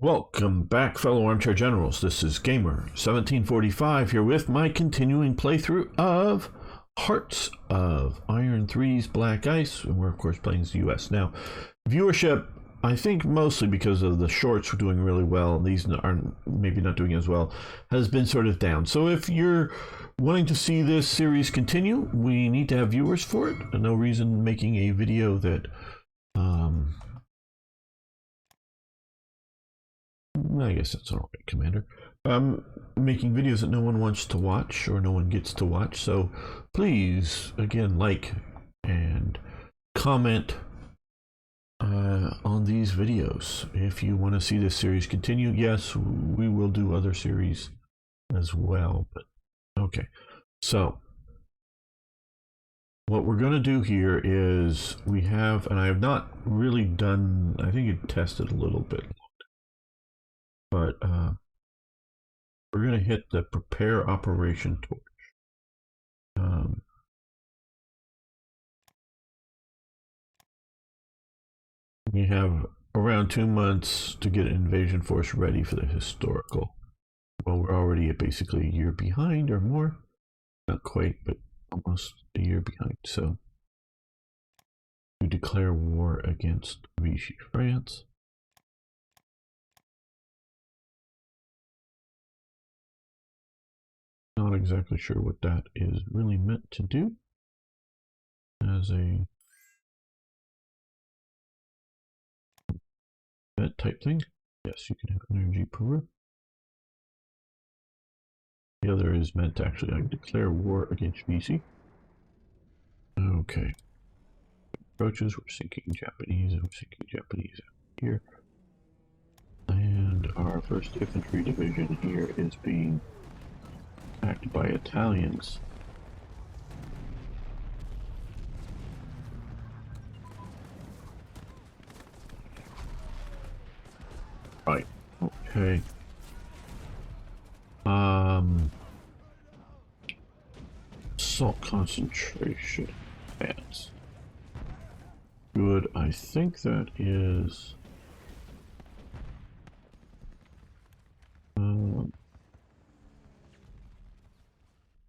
Welcome back, fellow armchair generals. This is Gamer 1745 here with my continuing playthrough of Hearts of Iron 3's Black Ice, and we're of course playing as the U.S. Now, viewership, I think mostly because of the shorts were doing really well, these are maybe not doing as well, has been sort of down. So if you're wanting to see this series continue, we need to have viewers for it, and no reason making a video that I guess that's all right, Commander. Making videos that no one wants to watch or no one gets to watch. So please, again, like and comment on these videos if you want to see this series continue. Yes, we will do other series as well. But okay, so what we're going to do here is we have, and I have not really done, I think it tested a little bit. But we're going to hit the prepare operation torch. We have around 2 months to get an invasion force ready for the historical. Well, we're already at basically a year behind or more. Not quite, but almost a year behind. So we declare war against Vichy France. Not exactly sure what that is really meant to do as a event type thing. Yes, you can have energy Peru. The other is meant to actually declare war against Vichy. Okay. Approaches, we're sinking Japanese, and we're sinking Japanese here. And our first infantry division here is being attacked by Italians. Right. Okay. Salt concentration adds. Good. I think that is.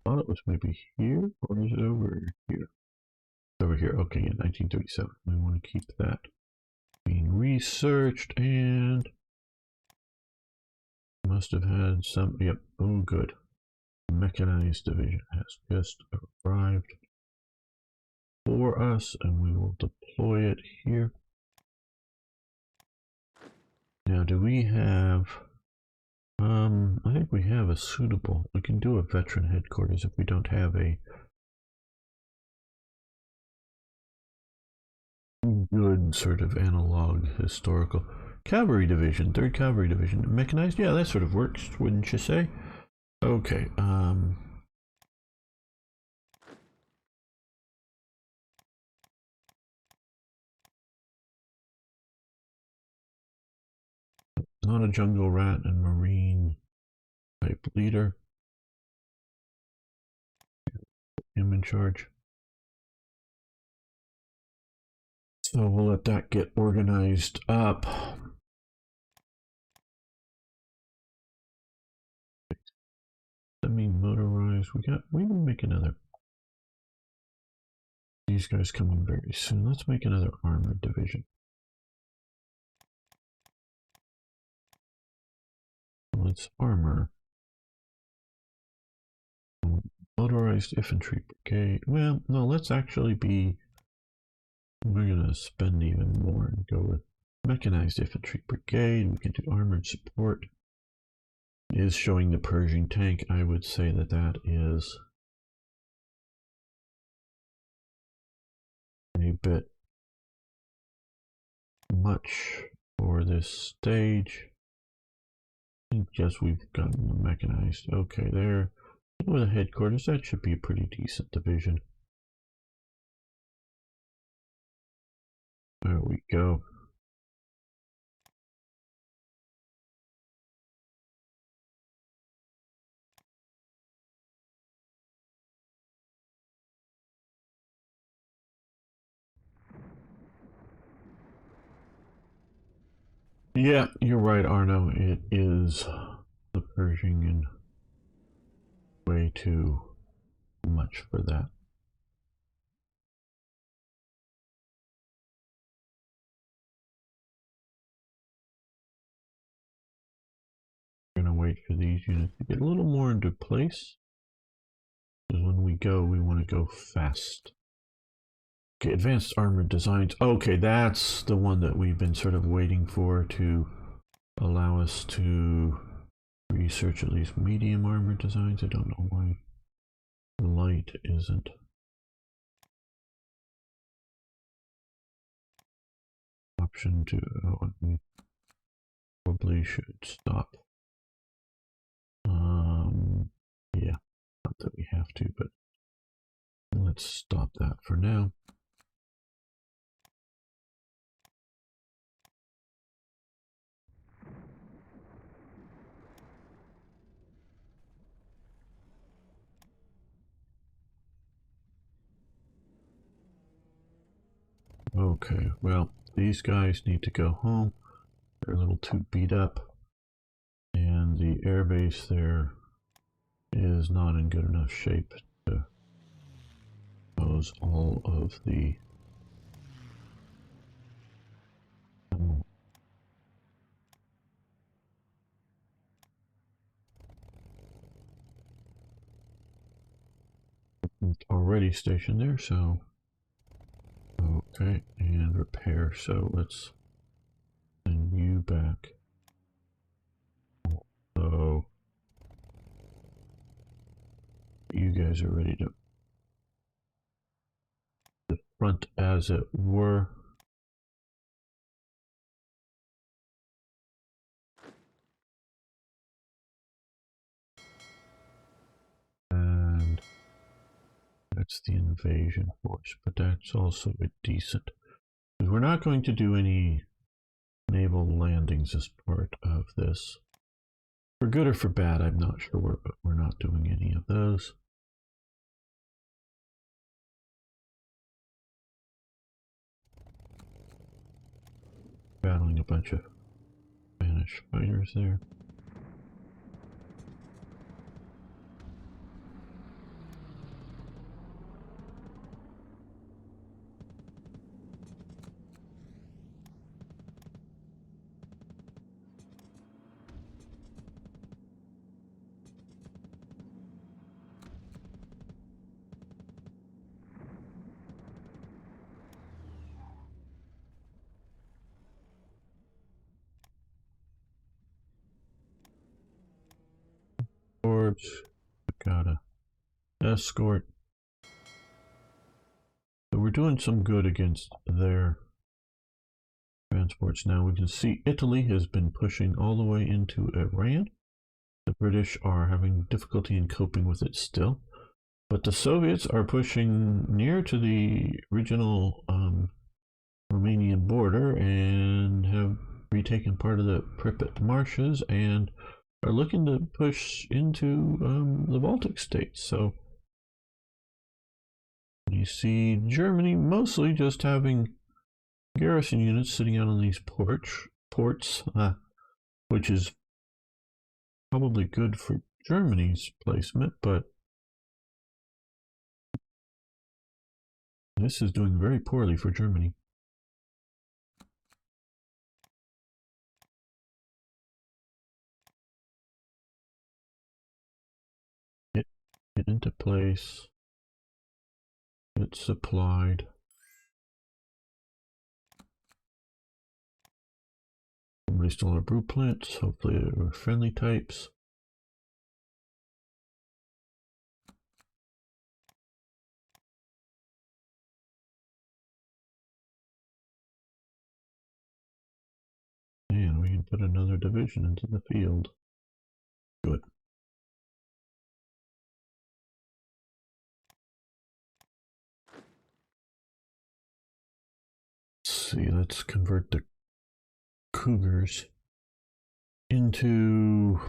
Thought it was maybe here, or is it over here? Over here. Okay, in 1937. We want to keep that being researched, and must have had some. Yep. Oh, good. Mechanized division has just arrived for us, and we will deploy it here. Now, do we have? I think we have a suitable. We can do a veteran headquarters if we don't have a good sort of analog historical cavalry division, 3rd Cavalry Division, mechanized. Yeah, that sort of works, wouldn't you say? Okay. Not a jungle rat and marine type leader. Him in charge. So we'll let that get organized up. Semi-motorized. We can make another. These guys coming very soon. Let's make another armored division. Let's armor. Motorized infantry brigade. Well, no, let's actually be. We're gonna spend even more and go with mechanized infantry brigade. We can do armored support. It is showing the Pershing tank. I would say that that is a bit much for this stage. I think just we've gotten the mechanized. Okay, there. With the headquarters, that should be a pretty decent division. There we go. Yeah, you're right, Arno. It is the Persian way too much for that. We're going to wait for these units to get a little more into place. Because when we go, we want to go fast. Okay, advanced armor designs. Okay, that's the one that we've been sort of waiting for to allow us to research at least medium armor designs. I don't know why light isn't. Option to, oh, we probably should stop. Yeah, not that we have to, but let's stop that for now. Okay, well, these guys need to go home. They're a little too beat up. And the airbase there is not in good enough shape to pose all of the already stationed there, so okay, and repair. So let's send you back. So you guys are ready to the front, as it were. And that's the invasion force, but that's also a decent. We're not going to do any naval landings as part of this. For good or for bad, I'm not sure, but we're not doing any of those. Battling a bunch of Spanish fighters there. Got a escort. So we're doing some good against their transports now. We can see Italy has been pushing all the way into Iran. The British are having difficulty in coping with it still. But the Soviets are pushing near to the original Romanian border and have retaken part of the Pripyat marshes and are looking to push into the Baltic states. So you see Germany mostly just having garrison units sitting out on these ports, which is probably good for Germany's placement, but this is doing very poorly for Germany. Get into place. Get supplied. Somebody stole our brew plants. Hopefully they were friendly types. And we can put another division into the field. Good. Let's see, let's convert the Cougars into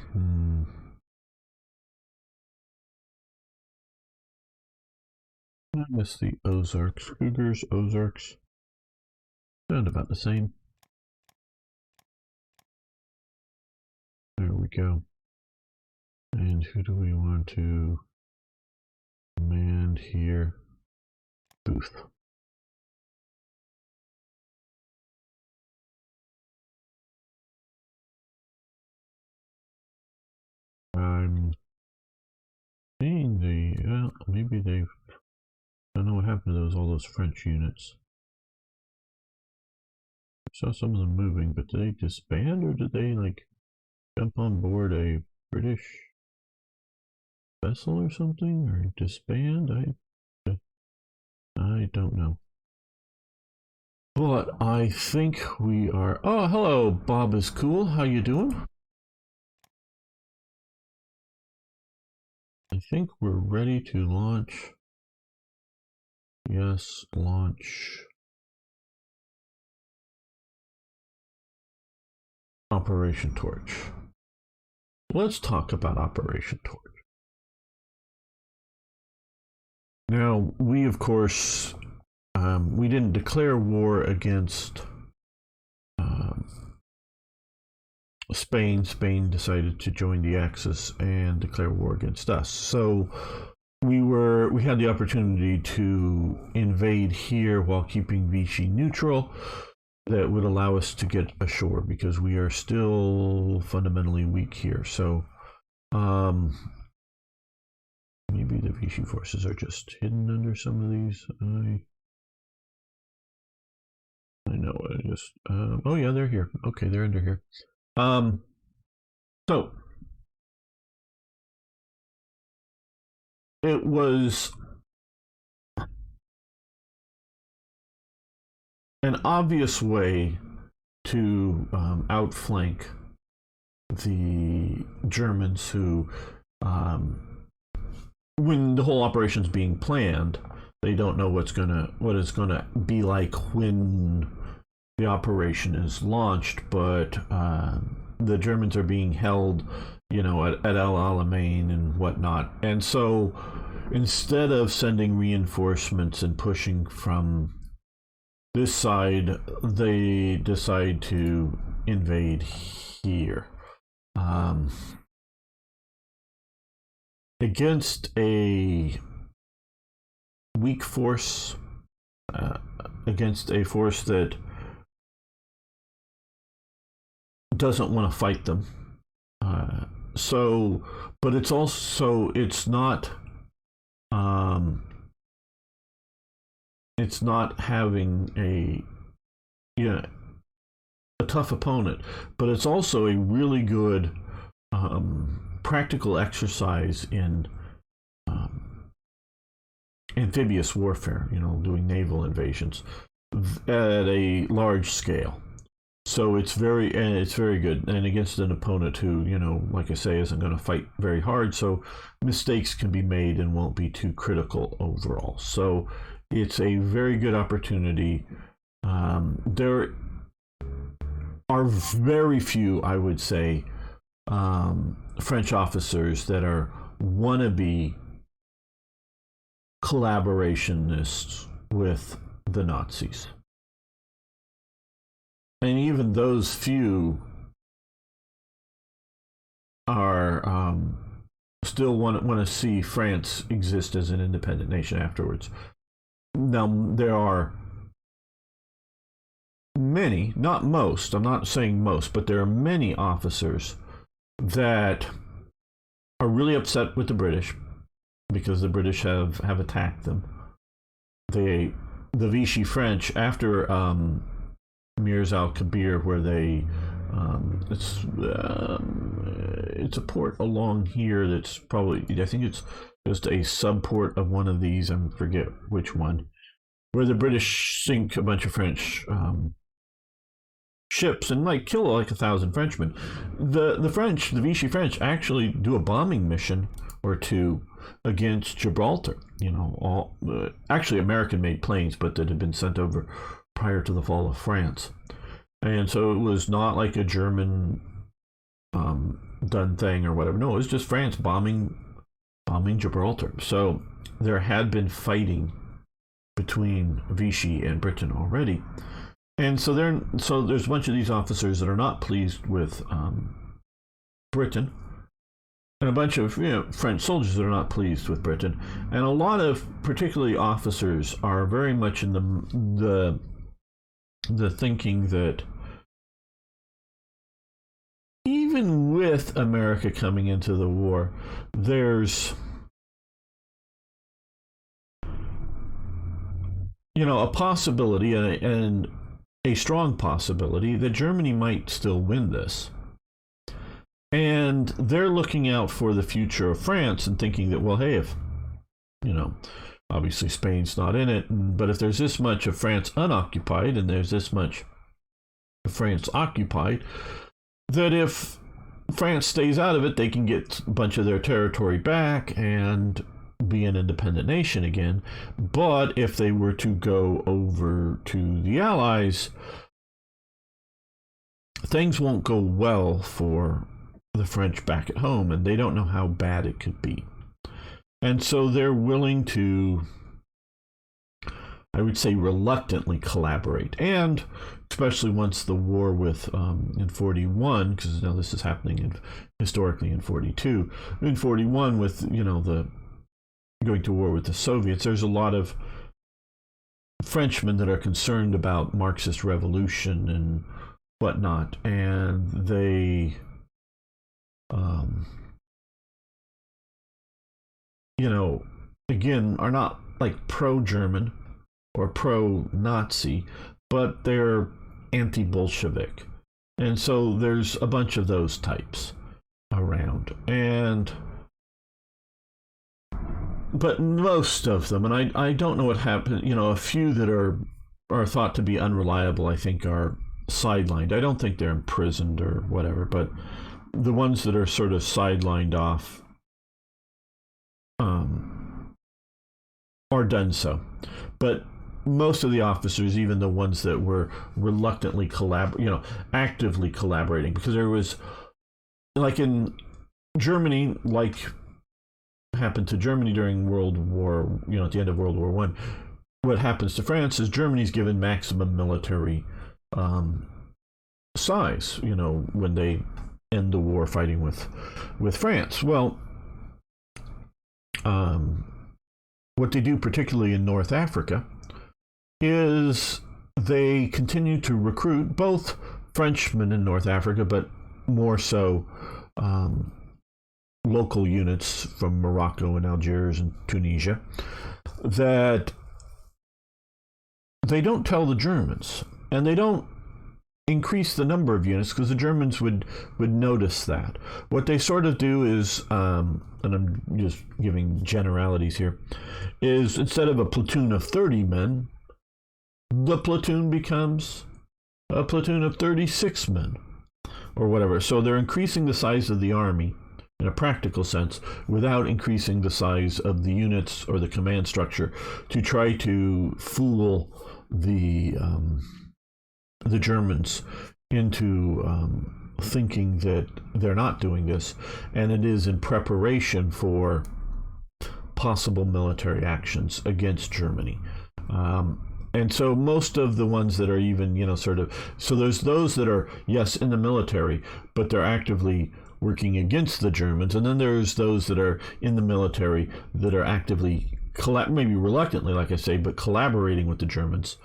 I guess the Ozarks. Cougars, Ozarks, sound about the same. go. And who do we want to command here? Booth. I'm seeing maybe they've, I don't know what happened to all those French units. I saw some of them moving, but did they disband or did they like jump on board a British vessel or something, or disband? I don't know. But I think we are. Oh, hello, Bob is cool. How you doing? I think we're ready to launch. Yes, launch. Operation Torch. Let's talk about Operation Torch. Now, we of course, we didn't declare war against Spain. Spain decided to join the Axis and declare war against us. So we had the opportunity to invade here while keeping Vichy neutral. That would allow us to get ashore because we are still fundamentally weak here. So maybe the Vichy forces are just hidden under some of these. I know. I just. Oh yeah, they're here. Okay, they're under here. So it was an obvious way to outflank the Germans who, when the whole operation's being planned, they don't know what it's gonna be like when the operation is launched, but the Germans are being held, at El Alamein and whatnot. And so instead of sending reinforcements and pushing from this side, they decide to invade here. Against a weak force, against a force that doesn't want to fight them. But it's not having a tough opponent, but it's also a really good practical exercise in amphibious warfare, doing naval invasions at a large scale. So it's very good, and against an opponent who, like I say, isn't going to fight very hard, so mistakes can be made and won't be too critical overall. So it's a very good opportunity. There are very few, I would say, French officers that are wannabe collaborationists with the Nazis. And even those few are still want to see France exist as an independent nation afterwards. Now, there are many, not most, I'm not saying most, but there are many officers that are really upset with the British because the British have attacked them. The Vichy French, after Mirs al-Kabir, where they it's a port along here that's probably, I think it's just a subport of one of these, I forget which one, where the British sink a bunch of French ships and kill 1,000 Frenchmen. The Vichy French actually do a bombing mission or two against Gibraltar. Actually American-made planes, but that had been sent over prior to the fall of France. And so it was not like a German done thing or whatever. No, it was just France bombing Gibraltar. So there had been fighting between Vichy and Britain already. And so there's a bunch of these officers that are not pleased with Britain, and a bunch of French soldiers that are not pleased with Britain, and a lot of particularly officers are very much in the thinking that even with America coming into the war, there's a possibility and a strong possibility that Germany might still win this. And they're looking out for the future of France and thinking that, well, hey, if, obviously Spain's not in it, but if there's this much of France unoccupied and there's this much of France occupied, that if France stays out of it, they can get a bunch of their territory back and be an independent nation again. But if they were to go over to the Allies, things won't go well for the French back at home, and they don't know how bad it could be. And so they're willing to, I would say, reluctantly collaborate. And especially once the war with in 41, because now this is happening historically in 42. In 41, with the going to war with the Soviets, there's a lot of Frenchmen that are concerned about Marxist revolution and whatnot, and they again, are not like pro-German or pro-Nazi, but they're anti-Bolshevik. And so there's a bunch of those types around. But most of them, and I don't know what happened, a few that are thought to be unreliable, I think, are sidelined. I don't think they're imprisoned or whatever, but the ones that are sort of sidelined off are done so. But most of the officers, even the ones that were reluctantly actively collaborating, because there was, like in Germany, like happened to Germany during World War, at the end of World War One, what happens to France is Germany's given maximum military size, when they end the war fighting with France. Well, what they do, particularly in North Africa, is they continue to recruit both Frenchmen in North Africa, but more so local units from Morocco and Algiers and Tunisia, that they don't tell the Germans, and they don't increase the number of units because the Germans would notice that. What they sort of do is, and I'm just giving generalities here, is instead of a platoon of 30 men, the platoon becomes a platoon of 36 men or whatever. So they're increasing the size of the army in a practical sense without increasing the size of the units or the command structure to try to fool the Germans into thinking that they're not doing this, and it is in preparation for possible military actions against Germany. And so most of the ones that are even, so there's those that are, yes, in the military, but they're actively working against the Germans. And then there's those that are in the military that are actively, maybe reluctantly, like I say, but collaborating with the Germans.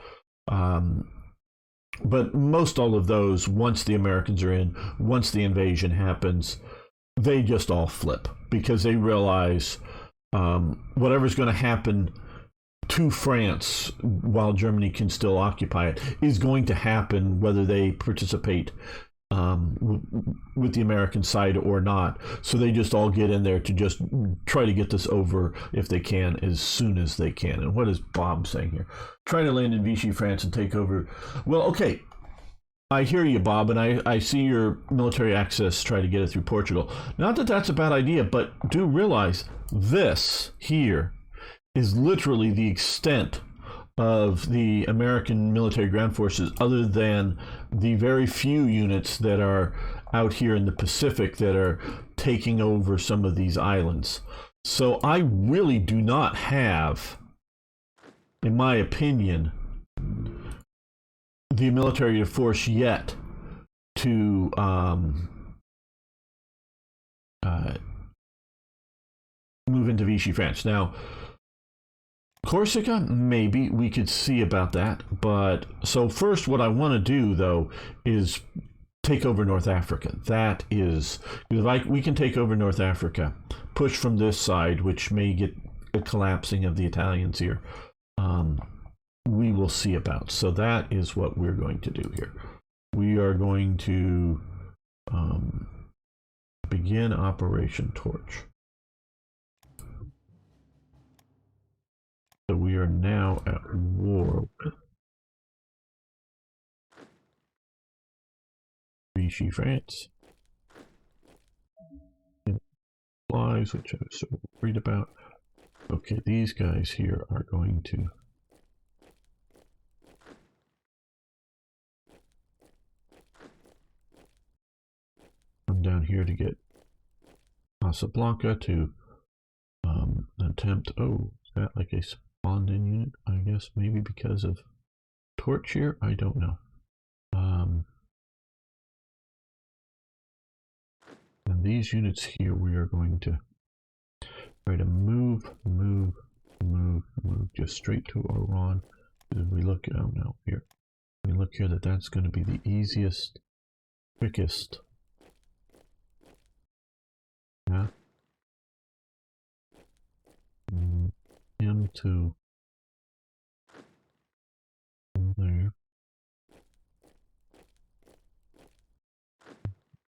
But most all of those, once the Americans are in, once the invasion happens, they just all flip because they realize whatever's going to happen to France while Germany can still occupy it is going to happen whether they participate with the American side or not. So they just all get in there to just try to get this over if they can as soon as they can. And what is Bob saying here? Try to land in Vichy, France and take over. Well, okay, I hear you, Bob, and I see your military access, try to get it through Portugal. Not that that's a bad idea, but do realize this here is literally the extent of the American military ground forces, other than the very few units that are out here in the Pacific that are taking over some of these islands. So I really do not have, in my opinion, the military force yet to into Vichy France. Now, Corsica, maybe we could see about that. But so first, what I want to do though is take over North Africa. That is, we can take over North Africa, push from this side, which may get a collapsing of the Italians here. We will see about. So that is what we're going to do here. We are going to begin Operation Torch. So we are now at war with Vichy France. Flies, which I was so worried about. Okay, these guys here are going to come down here to get Casablanca to attempt. Oh, is that like a spawned in unit? I guess maybe because of Torch here? I don't know. And these units here, we are going to try to move just straight to Oran. If we look, oh no, here. We look here that's going to be the easiest, quickest. Yeah. Him to there.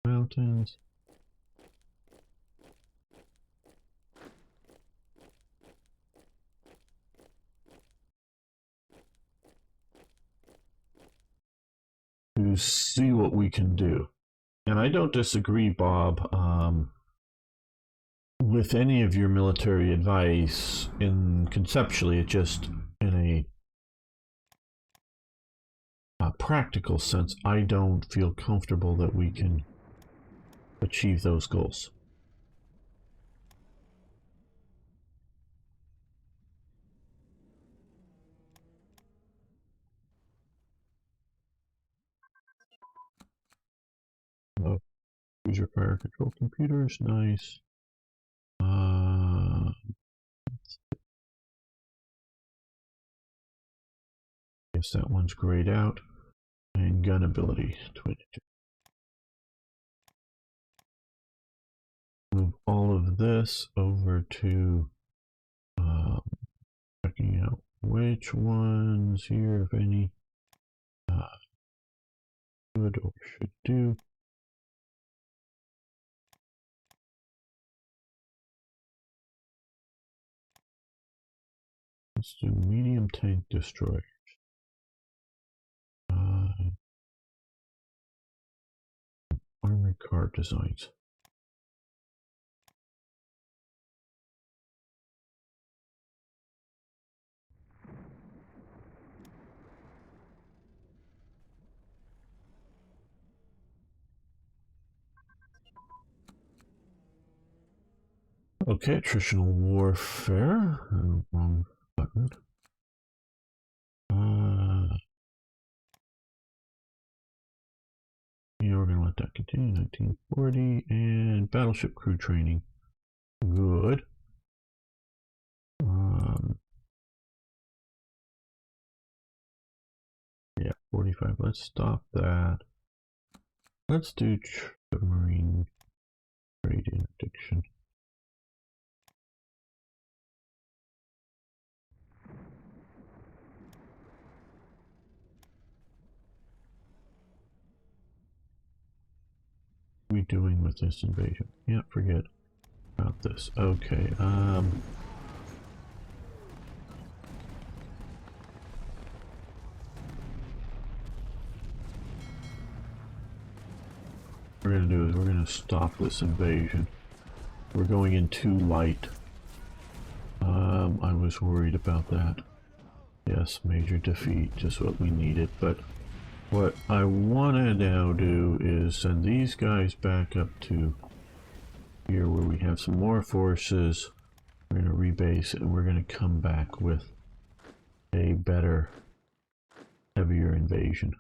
Mountains. To see what we can do. And I don't disagree, Bob, with any of your military advice. In conceptually, it just in a practical sense, I don't feel comfortable that we can achieve those goals. User fire control computers, nice. Guess that one's grayed out. And gun ability, 22. Move all of this over to checking out which ones here, if any, could or should do. Let's do medium tank destroyers. Armored car designs. Okay, attritional warfare. Wrong button. Yeah, we're gonna let that continue. 1940 and battleship crew training. Good. Yeah, 45. Let's stop that. Let's do submarine trade interdiction. What are we doing with this invasion? Yeah, forget about this. Okay, what we're gonna do is we're gonna stop this invasion. We're going in too light. I was worried about that. Yes, major defeat, just what we needed. But what I want to now do is send these guys back up to here where we have some more forces. We're going to rebase and we're going to come back with a better, heavier invasion.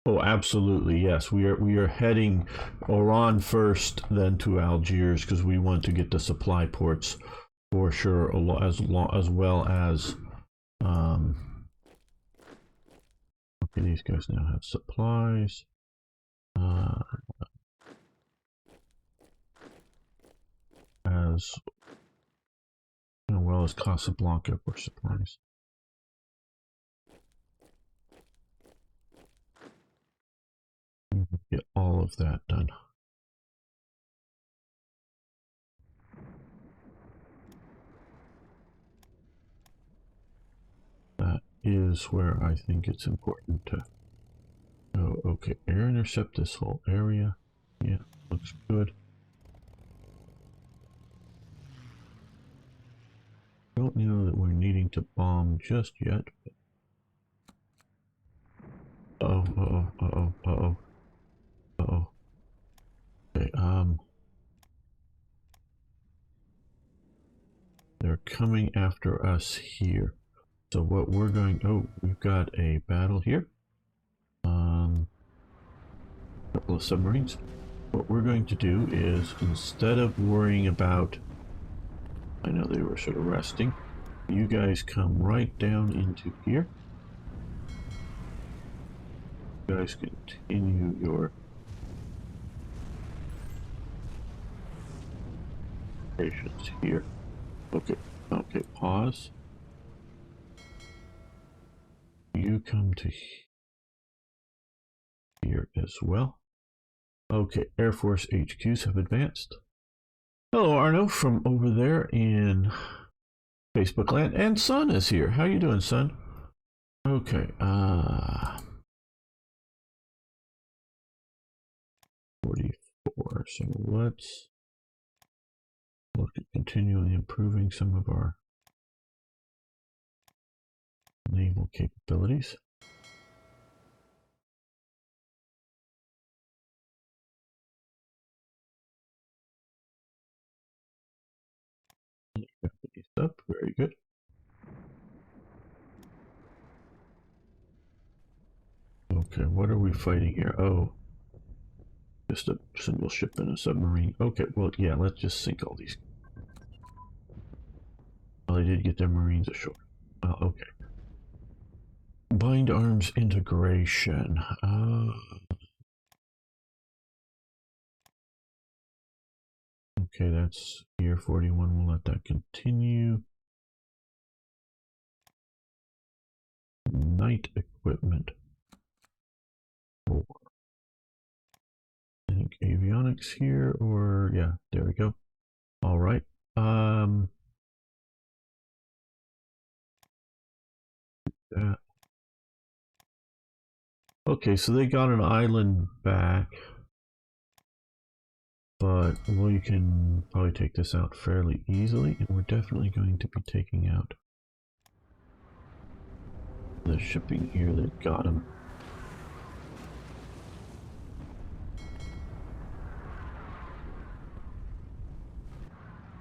Oh, absolutely, yes. We are heading Oran first, then to Algiers because we want to get the supply ports for sure, as well as okay, these guys now have supplies. Uh, as well as Casablanca for supplies. Get all of that done. That is where I think it's important to go. Okay, air intercept this whole area. Yeah, looks good. Don't know that we're needing to bomb just yet. But uh-oh. Okay, they're coming after us here. So what we're going, oh, we've got a battle here. A couple of submarines. What we're going to do is, instead of worrying about, I know they were sort of resting, you guys come right down into here. You guys continue your patience here. Okay, okay, pause. You come to here as well. Okay, Air Force HQs have advanced. Hello, Arno, from over there in Facebook land, and Sun is here. How you doing, Sun? Okay, 44. So let's look at continually improving some of our naval capabilities. Up, very good. Okay, what are we fighting here? Oh, just a single ship and a submarine. Okay, well, yeah, let's just sink all these. Well, they did get their marines ashore. Well, okay. Bind arms integration. Okay, that's year 41. We'll let that continue. Night equipment. Oh, I think avionics here, or yeah, there we go. All right. That. Okay, so they got an island back, but well, you can probably take this out fairly easily, and we're definitely going to be taking out the shipping here that got him.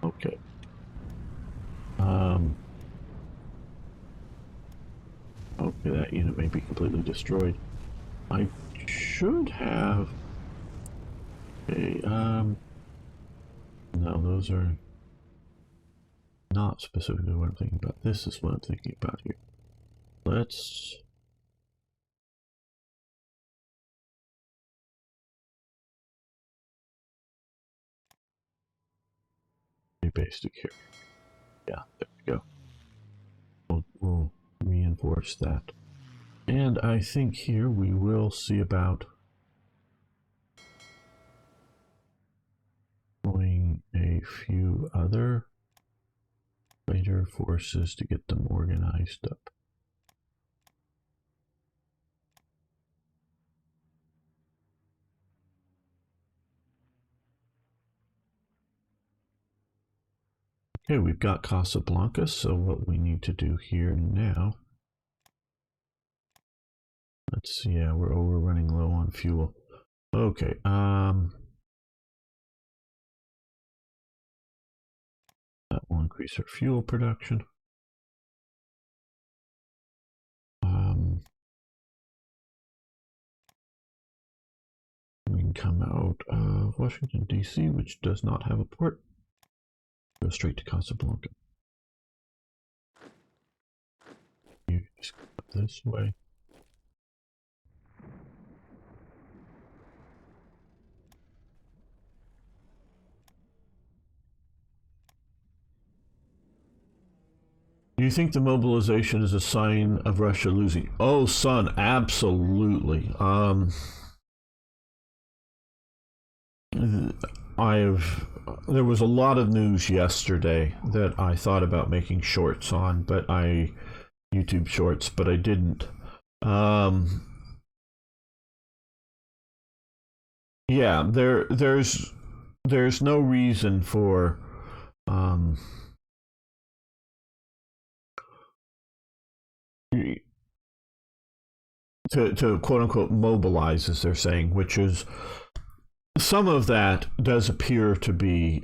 Okay. Okay, that unit may be completely destroyed. I should have a, no, those are not specifically what I'm thinking about. This is what I'm thinking about here. Let's be basic here. Yeah, there we go. We'll reinforce that. And I think here we will see about going a few other fighter forces to get them organized up. Okay, we've got Casablanca, so what we need to do here now, let's see, yeah, we're running low on fuel. Okay, that will increase our fuel production. can come out of Washington, D.C., which does not have a port. Go straight to Casablanca. You just go this way. Do you think the mobilization is a sign of Russia losing? Oh, son, absolutely. There was a lot of news yesterday that I thought about making shorts on, but YouTube shorts, but I didn't. Yeah, there's no reason for to quote unquote mobilize, as they're saying, which is some of that does appear to be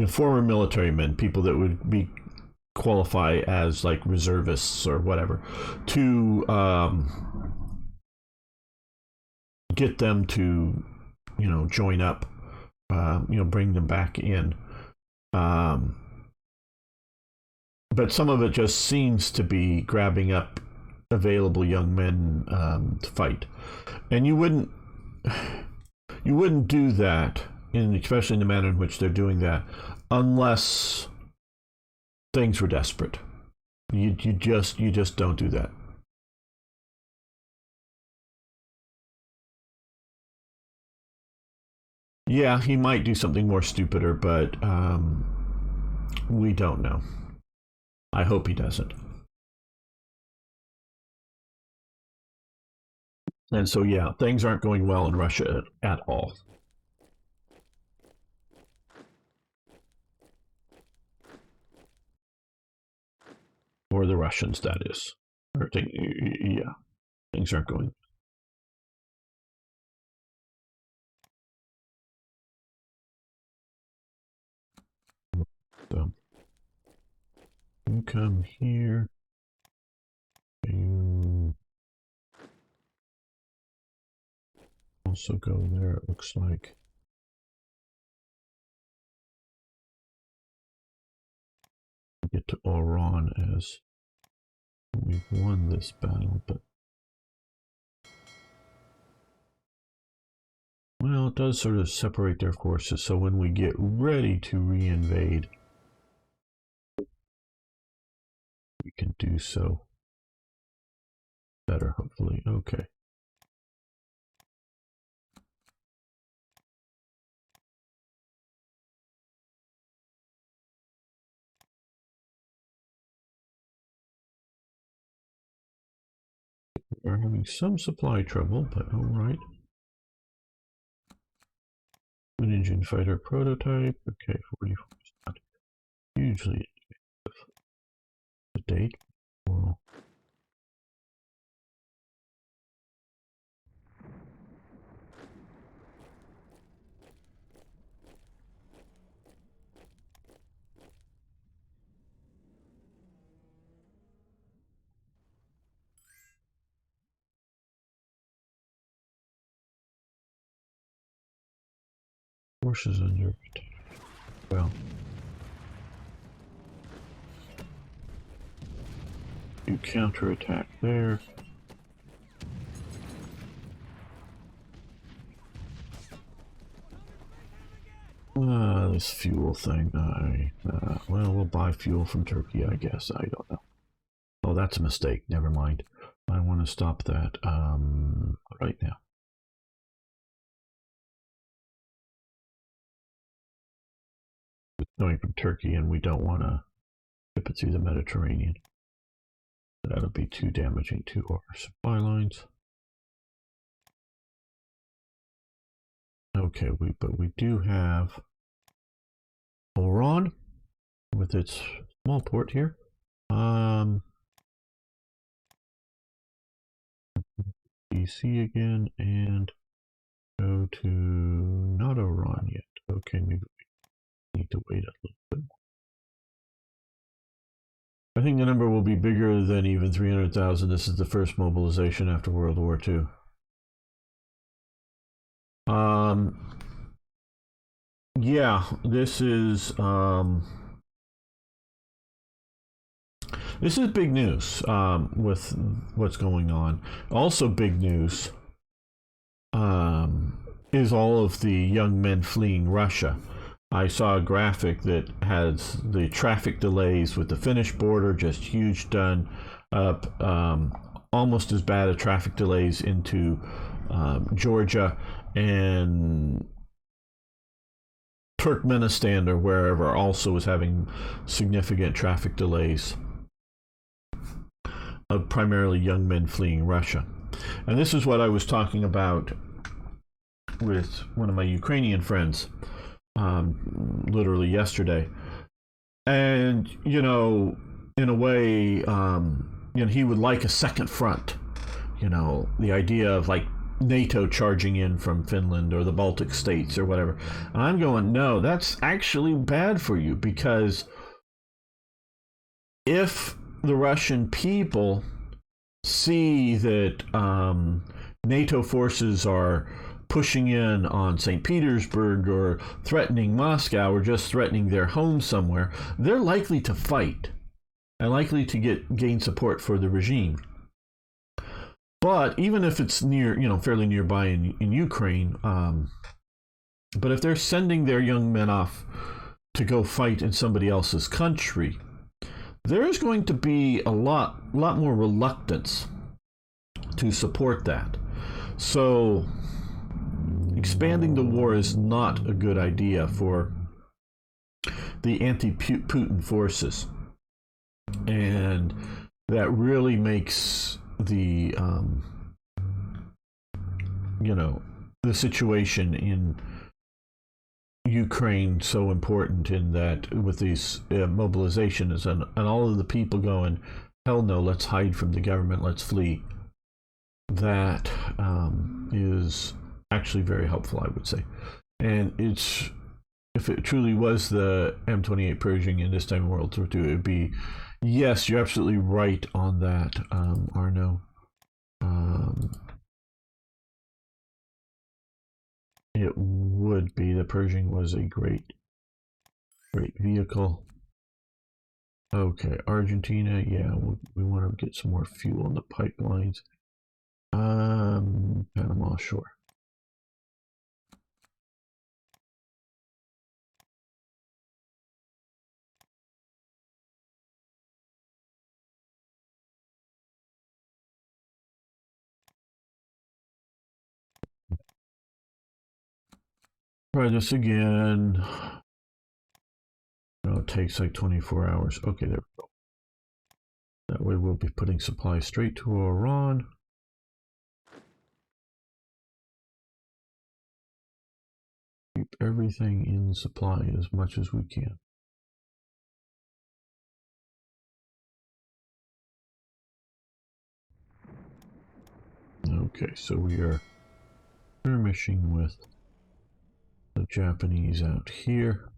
former military men, people that would be qualify as like reservists or whatever, to get them to join up, bring them back in. But some of it just seems to be grabbing up available young men to fight, and you wouldn't do that, especially in the manner in which they're doing that, unless things were desperate. You just don't do that. Yeah, he might do something more stupider, but we don't know. I hope he doesn't. And so, yeah, things aren't going well in Russia at all. Or the Russians, that is. Yeah, things aren't going. So, you come here. You also go there, it looks like. Get to Oran as we've won this battle, but well, it does sort of separate their forces, so when we get ready to re-invade, we can do so better, hopefully. Okay. We're having some supply trouble, but all right. Twin engine fighter prototype. Okay, 44. Not hugely to date. Well, forces under attack. Well, you counterattack there. This fuel thing. Well, we'll buy fuel from Turkey, I guess. I don't know. Oh, that's a mistake. Never mind. I want to stop that right now. It's going from Turkey, and we don't want to ship it through the Mediterranean. That'll be too damaging to our supply lines. Okay, but we do have Oran with its small port here. DC again, and go to not Oran yet. Okay, maybe we need to wait a little bit more. I think the number will be bigger than even 300,000. This is the first mobilization after World War II. yeah, this is big news with what's going on. Also, big news is all of the young men fleeing Russia. I saw a graphic that has the traffic delays with the Finnish border just huge done up, almost as bad as traffic delays into Georgia and Turkmenistan or wherever also is having significant traffic delays of primarily young men fleeing Russia. And this is what I was talking about with one of my Ukrainian friends literally yesterday. And, you know, in a way, you know, he would like a second front. You know, the idea of like NATO charging in from Finland or the Baltic states or whatever. And I'm going, no, that's actually bad for you, because if the Russian people see that NATO forces are pushing in on St. Petersburg or threatening Moscow or just threatening their home somewhere, they're likely to fight and likely to gain support for the regime. But even if it's near, you know, fairly nearby in Ukraine, but if they're sending their young men off to go fight in somebody else's country, there is going to be a lot more reluctance to support that. So expanding the war is not a good idea for the anti-Putin forces. And that really makes the, you know, the situation in Ukraine so important, in that with these mobilizations and all of the people going, hell no, let's hide from the government, let's flee. That is actually very helpful, I would say. And it's, if it truly was the M28 Pershing in this time of World War II, it would be, yes, you're absolutely right on that, Arno. It would be. The Pershing was a great vehicle. Okay, Argentina, yeah, we want to get some more fuel on the pipelines. Panama, sure. Try this again. No, it takes like 24 hours. Okay, there we go. That way we'll be putting supplies straight to Iran. Keep everything in supply as much as we can. Okay, so we are skirmishing with the Japanese out here.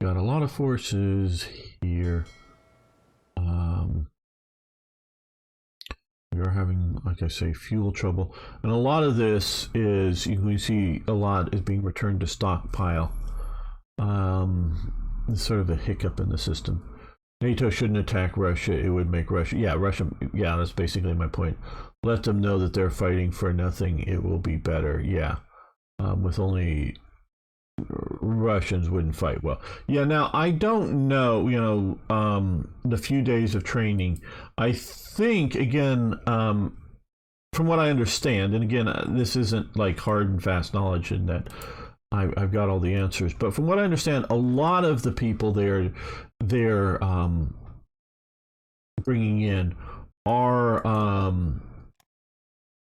Got a lot of forces here. We are having, like I say, fuel trouble. And a lot of this is, you can see a lot is being returned to stockpile. It's sort of a hiccup in the system. NATO shouldn't attack Russia. It would make Russia, yeah, that's basically my point. Let them know that they're fighting for nothing. It will be better, yeah. With only Russians wouldn't fight well. Yeah, now I don't know, you know, the few days of training. I think, again, from what I understand, and again, this isn't like hard and fast knowledge in that I've got all the answers, but from what I understand, a lot of the people they're bringing in are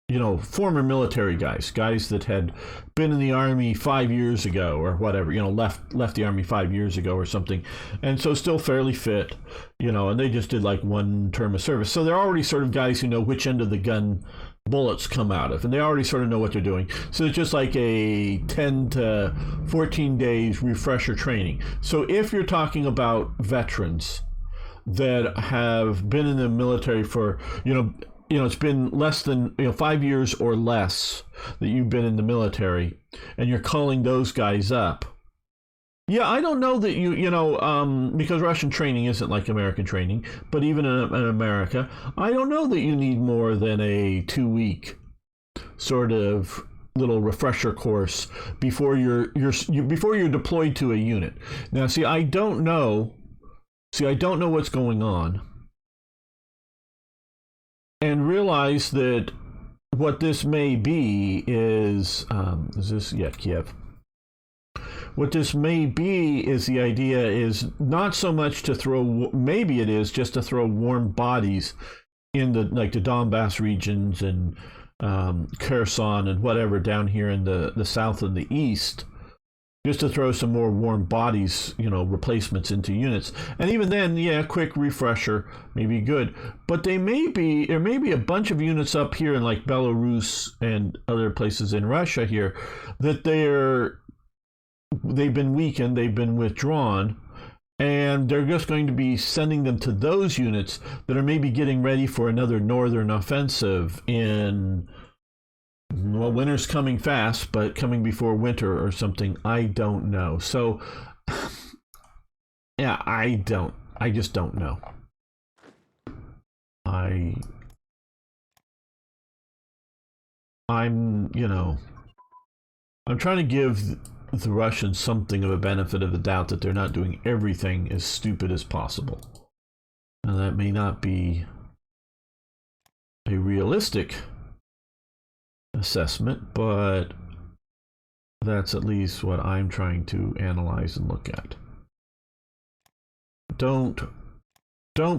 you know, former military guys that had been in the army 5 years ago or whatever, you know, left the army 5 years ago or something, and so still fairly fit, you know, and they just did like one term of service, so they're already sort of guys who know which end of the gun bullets come out of, and they already sort of know what they're doing. So it's just like a 10 to 14 days refresher training. So if you're talking about veterans that have been in the military for, you know, it's been less than 5 years or less that you've been in the military, and you're calling those guys up. Yeah, I don't know that because Russian training isn't like American training, but even in America, I don't know that you need more than a 2-week sort of little refresher course before you're deployed to a unit. Now, see, I don't know what's going on, and realize that what this may be is this, yeah, Kiev. What this may be is the idea is not so much to throw, maybe it is just to throw warm bodies in the Donbass regions and Kherson and whatever down here in the south and the east, just to throw some more warm bodies, replacements into units. And even then, yeah, quick refresher may be good. But there may be a bunch of units up here in like Belarus and other places in Russia here that they've been weakened, they've been withdrawn, and they're just going to be sending them to those units that are maybe getting ready for another northern offensive in, well, winter's coming fast, but coming before winter or something. I don't know. So, yeah, I just don't know. I'm trying to give the Russians something of a benefit of the doubt that they're not doing everything as stupid as possible. And that may not be a realistic assessment, but that's at least what I'm trying to analyze and look at. Don't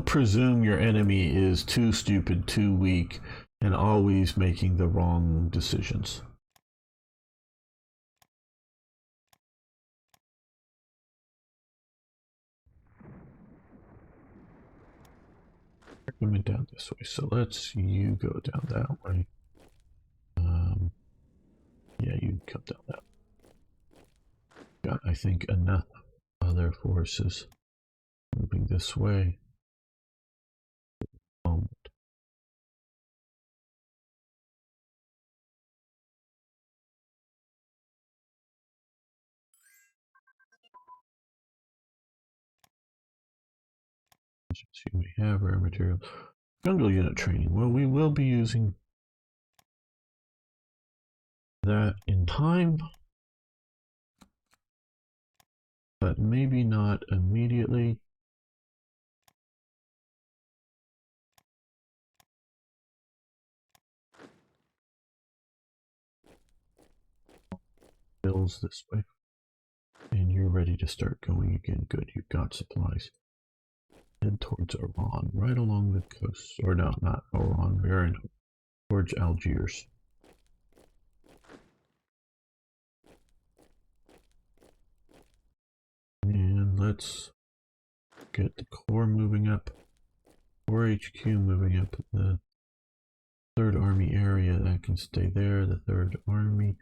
presume your enemy is too stupid, too weak, and always making the wrong decisions. Coming down this way, so you go down that way. Yeah, you come down that way. Got, I think, enough other forces moving this way. See, we have rare materials. Jungle unit training. Well, we will be using that in time, but maybe not immediately. Bills this way. And you're ready to start going again. Good, you've got supplies. Head towards Iran, right along the coast. Or no, not Iran, we're towards Algiers. And let's get the Corps moving up. Corps HQ moving up. The 3rd Army area, that can stay there. The 3rd Army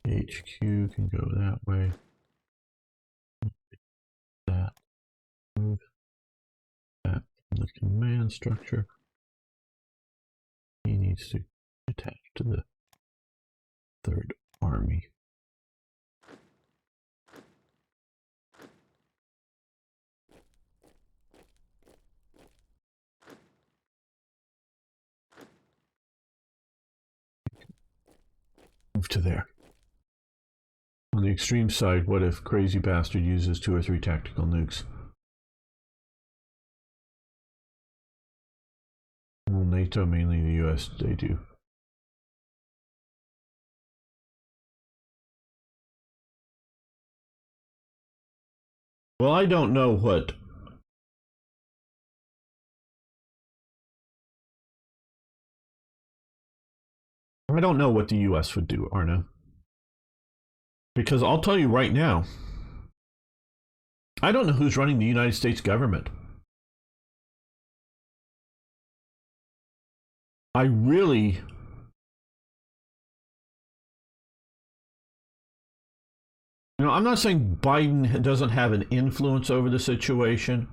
HQ can go that way. That. Move that from the command structure. He needs to attach to the 3rd Army. Move to there. On the extreme side, what if Crazy Bastard uses 2 or 3 tactical nukes? Well, NATO, mainly the U.S., they do. Well, I don't know what... I don't know what the U.S. would do, Arna. Because I'll tell you right now, I don't know who's running the United States government. I really... I'm not saying Biden doesn't have an influence over the situation,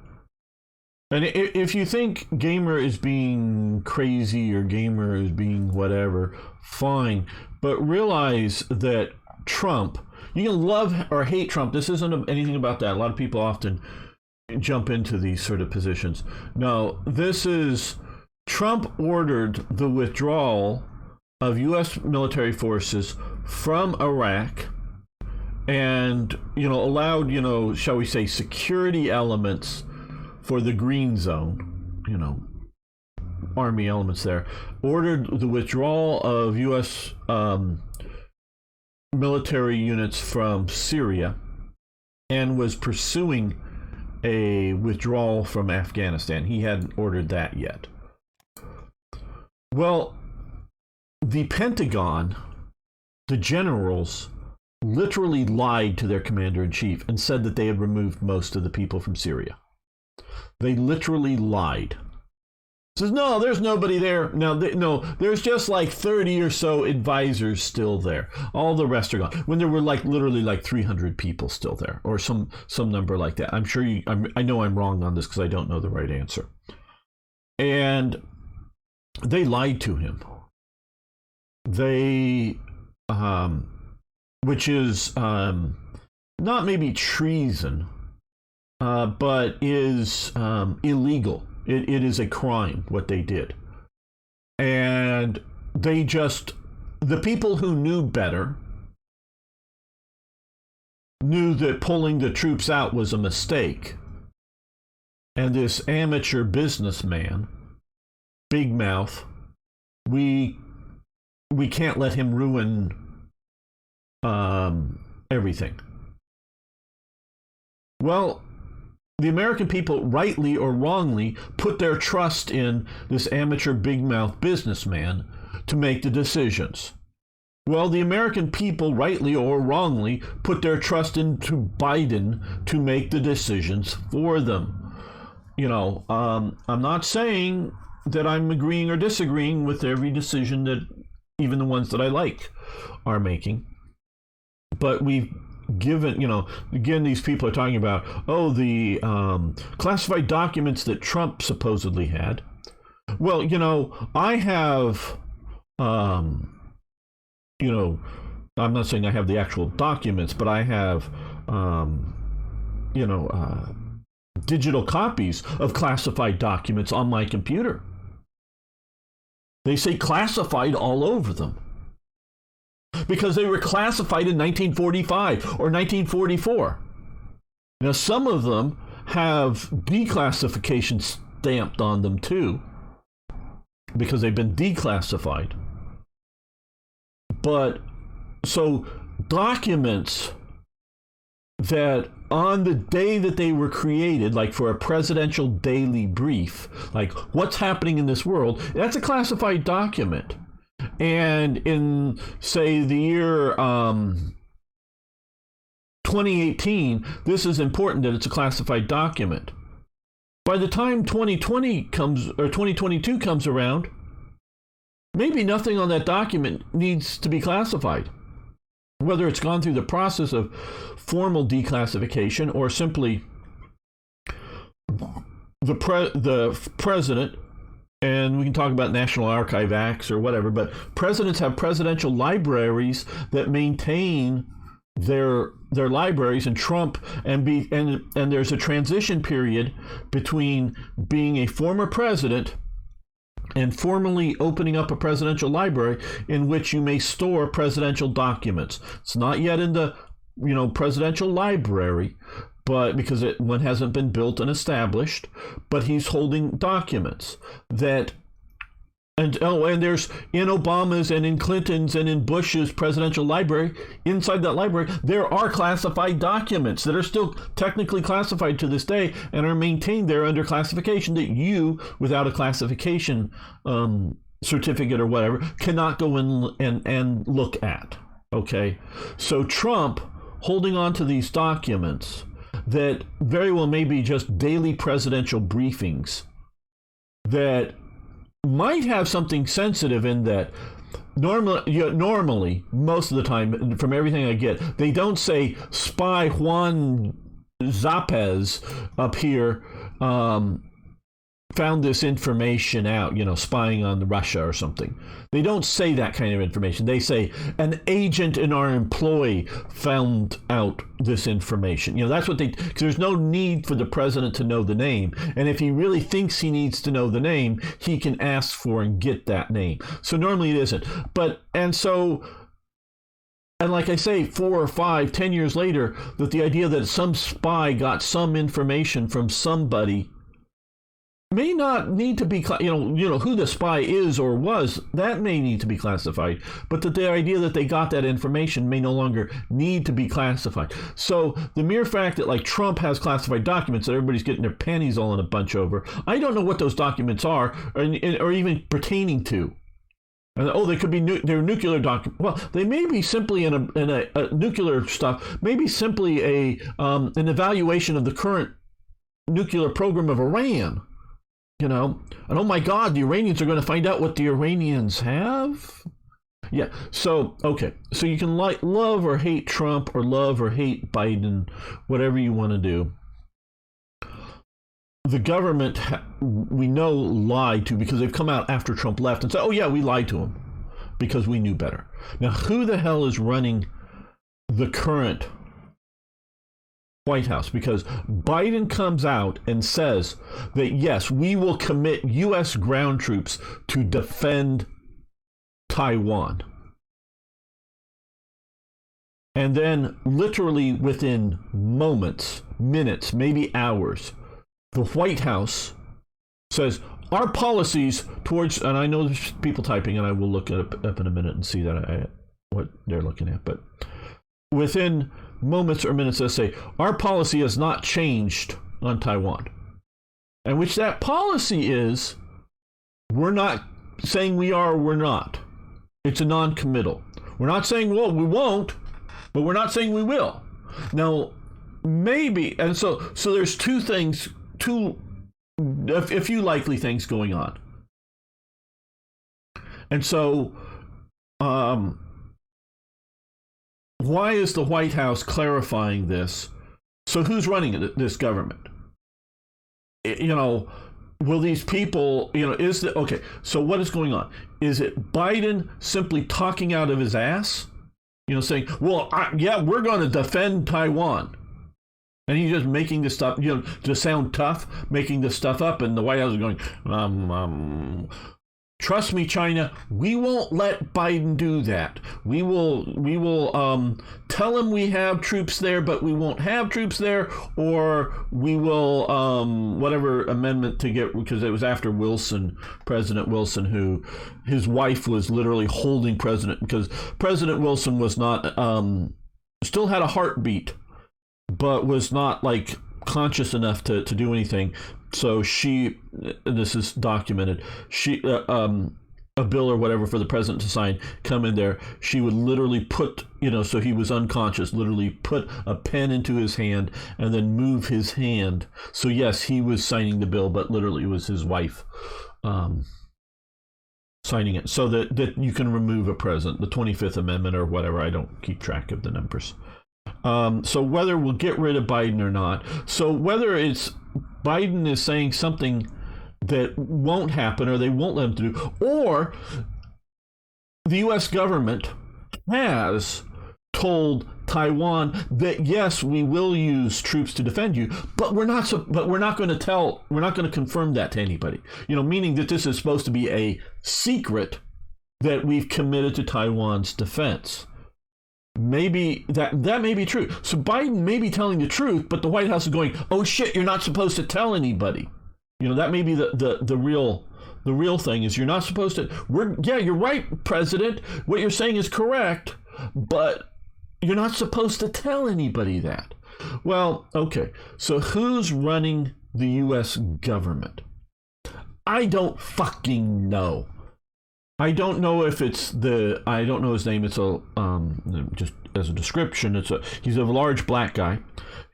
And if you think Gamer is being crazy or Gamer is being whatever, fine. But realize that Trump, you can love or hate Trump. This isn't anything about that. A lot of people often jump into these sort of positions. No, this is Trump ordered the withdrawal of U.S. military forces from Iraq and, allowed, shall we say, security elements for the green zone, army elements there, ordered the withdrawal of U.S. Military units from Syria and was pursuing a withdrawal from Afghanistan. He hadn't ordered that yet. Well, the Pentagon, the generals, literally lied to their commander-in-chief and said that they had removed most of the people from Syria. They literally lied. Says, no, there's nobody there. No, there's just like 30 or so advisors still there. All the rest are gone. When there were literally 300 people still there, or some number like that. I'm sure I know I'm wrong on this because I don't know the right answer. And they lied to him. They, which is not maybe treason, but is illegal. It is a crime, what they did. And the people who knew better knew that pulling the troops out was a mistake. And this amateur businessman, big mouth, we can't let him ruin everything. Well, the American people, rightly or wrongly, put their trust in this amateur big mouth businessman to make the decisions. Well, the American people, rightly or wrongly, put their trust into Biden to make the decisions for them. I'm not saying that I'm agreeing or disagreeing with every decision that even the ones that I like are making. But we've given, again, these people are talking about, the classified documents that Trump supposedly had. Well, I have, I'm not saying I have the actual documents, but I have, digital copies of classified documents on my computer. They say classified all over them, because they were classified in 1945 or 1944. Now, some of them have declassification stamped on them too, because they've been declassified. But so documents that on the day that they were created, like for a presidential daily brief, like what's happening in this world, that's a classified document. And in, say, the year 2018, this is important that it's a classified document. By the time 2020 comes, or 2022 comes around, maybe nothing on that document needs to be classified. Whether it's gone through the process of formal declassification or simply the president, and we can talk about National Archive Acts or whatever, but presidents have presidential libraries that maintain their libraries, and Trump and there's a transition period between being a former president and formally opening up a presidential library in which you may store presidential documents. It's not yet in the presidential library, but because one hasn't been built and established, but he's holding documents that, and there's in Obama's and in Clinton's and in Bush's presidential library, inside that library, there are classified documents that are still technically classified to this day and are maintained there under classification that you, without a classification certificate or whatever, cannot go in and look at. Okay? So Trump holding on to these documents that very well may be just daily presidential briefings that might have something sensitive in that. Normally, most of the time, from everything I get, they don't say spy Juan Zapez up here found this information out, spying on Russia or something. They don't say that kind of information. They say an agent in our employ found out this information. That's what they, because there's no need for the president to know the name. And if he really thinks he needs to know the name, he can ask for and get that name. So normally it isn't. And like I say, 4 or 5, 10 years later, that the idea that some spy got some information from somebody may not need to be, who the spy is or was, that may need to be classified, but that the idea that they got that information may no longer need to be classified. So the mere fact that like Trump has classified documents that everybody's getting their panties all in a bunch over, I don't know what those documents are or even pertaining to. They could be they're nuclear documents. Well, they may be simply in a nuclear stuff. Maybe simply an evaluation of the current nuclear program of Iran. And oh my God, the Iranians are going to find out what the Iranians have. Yeah. So okay. So you can love or hate Trump or love or hate Biden, whatever you want to do. The government, we know, lied to, because they've come out after Trump left and said, oh yeah, we lied to him because we knew better. Now, who the hell is running the current White House? Because Biden comes out and says that, yes, we will commit U.S. ground troops to defend Taiwan. And then literally within moments, minutes, maybe hours, the White House says our policies towards, and I know there's people typing, and I will look it up in a minute and see what they're looking at, but within moments or minutes, they say our policy has not changed on Taiwan, and which that policy is, we're not saying we are or we're not. It's a non-committal. We're not saying, well, we won't, but we're not saying we will. Now, maybe, and so there's a few likely things going on. And so, why is the White House clarifying this? So who's running this government? Will these people, okay, so what is going on? Is it Biden simply talking out of his ass? Saying, well, we're going to defend Taiwan. And he's just making this stuff, to sound tough, making this stuff up. And the White House is going, trust me, China, we won't let Biden do that. We will tell him we have troops there, but we won't have troops there, or we will, whatever amendment to get, because it was after President Wilson, who his wife was literally holding because President Wilson was not, still had a heartbeat, but was not like conscious enough to do anything. So she, and this is documented, she a bill or whatever for the president to sign come in there, she would literally put, so he was unconscious, literally put a pen into his hand and then move his hand. So yes, he was signing the bill, but literally it was his wife signing it, so that you can remove a president, the 25th Amendment or whatever. I don't keep track of the numbers. So whether we'll get rid of Biden or not, so whether it's Biden is saying something that won't happen or they won't let him do, or the U.S. government has told Taiwan that yes, we will use troops to defend you, but we're not going to confirm that to anybody. Meaning that this is supposed to be a secret that we've committed to Taiwan's defense. Maybe that may be true. So Biden may be telling the truth, but the White House is going, "Oh shit, you're not supposed to tell anybody." That may be the real thing is you're not supposed to. You're right, President. What you're saying is correct, but you're not supposed to tell anybody that. Well, okay. So who's running the U.S. government? I don't fucking know. I don't know if it's I don't know his name. It's just as a description, he's a large black guy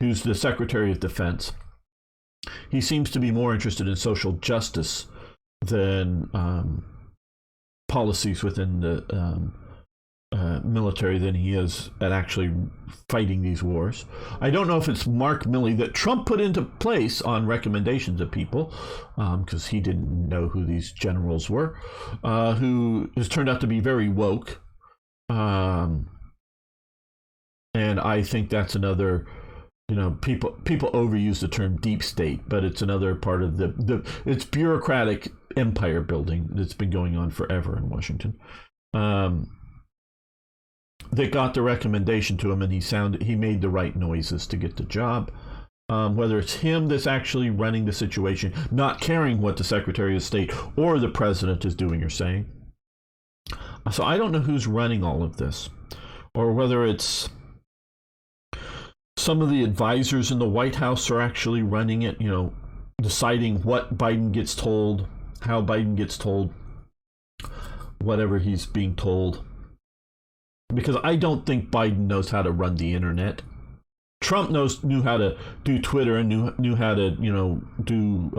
who's the Secretary of Defense. He seems to be more interested in social justice than policies within the military than he is at actually fighting these wars. I don't know if it's Mark Milley that Trump put into place on recommendations of people, because he didn't know who these generals were, who has turned out to be very woke. And I think that's another, people overuse the term deep state, but it's another part of it's bureaucratic empire building that's been going on forever in Washington. They got the recommendation to him, and he made the right noises to get the job. Whether it's him that's actually running the situation, not caring what the Secretary of State or the President is doing or saying. So I don't know who's running all of this, or whether it's some of the advisors in the White House are actually running it, deciding what Biden gets told, how Biden gets told, whatever he's being told. Because I don't think Biden knows how to run the internet. Trump knew how to do Twitter and knew how to, do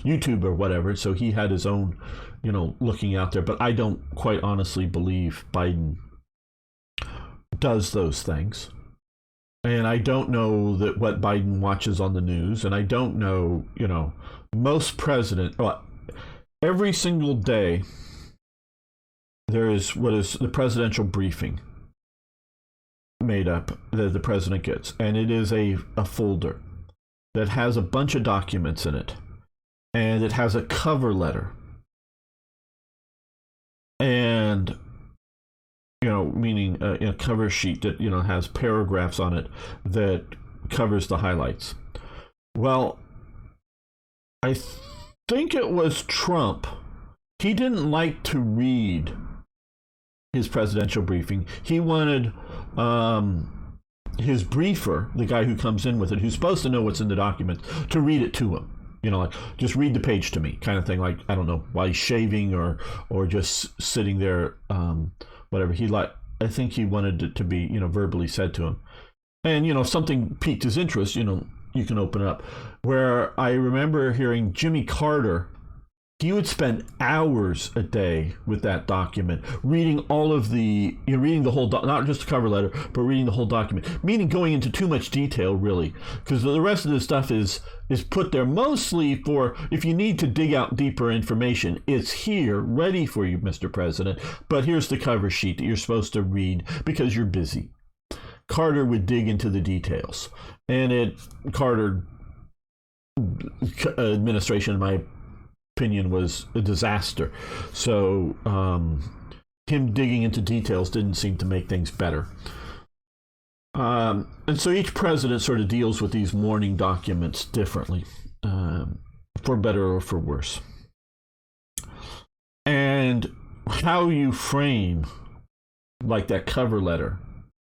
YouTube or whatever. So he had his own, looking out there. But I don't quite honestly believe Biden does those things. And I don't know that what Biden watches on the news. And I don't know, most every single day, there is what is the presidential briefing made up that the president gets. And it is a folder that has a bunch of documents in it. And it has a cover letter. And, meaning a cover sheet that, has paragraphs on it that covers the highlights. Well, I think it was Trump. He didn't like to read his presidential briefing. He wanted his briefer, the guy who comes in with it, who's supposed to know what's in the document, to read it to him. Like, just read the page to me, kind of thing. Like, I don't know, while he's shaving or just sitting there, whatever. I think he wanted it to be, verbally said to him. And, if something piqued his interest, you can open it up. Where I remember hearing Jimmy Carter, he would spend hours a day with that document, reading all of reading the whole, not just the cover letter, but reading the whole document, meaning going into too much detail, really, because the rest of the stuff is put there mostly for if you need to dig out deeper information. It's here, ready for you, Mr. President, but here's the cover sheet that you're supposed to read because you're busy. Carter would dig into the details, and Carter administration, in my opinion, was a disaster. So him digging into details didn't seem to make things better. And so each president sort of deals with these morning documents differently, for better or for worse. And how you frame, like, that cover letter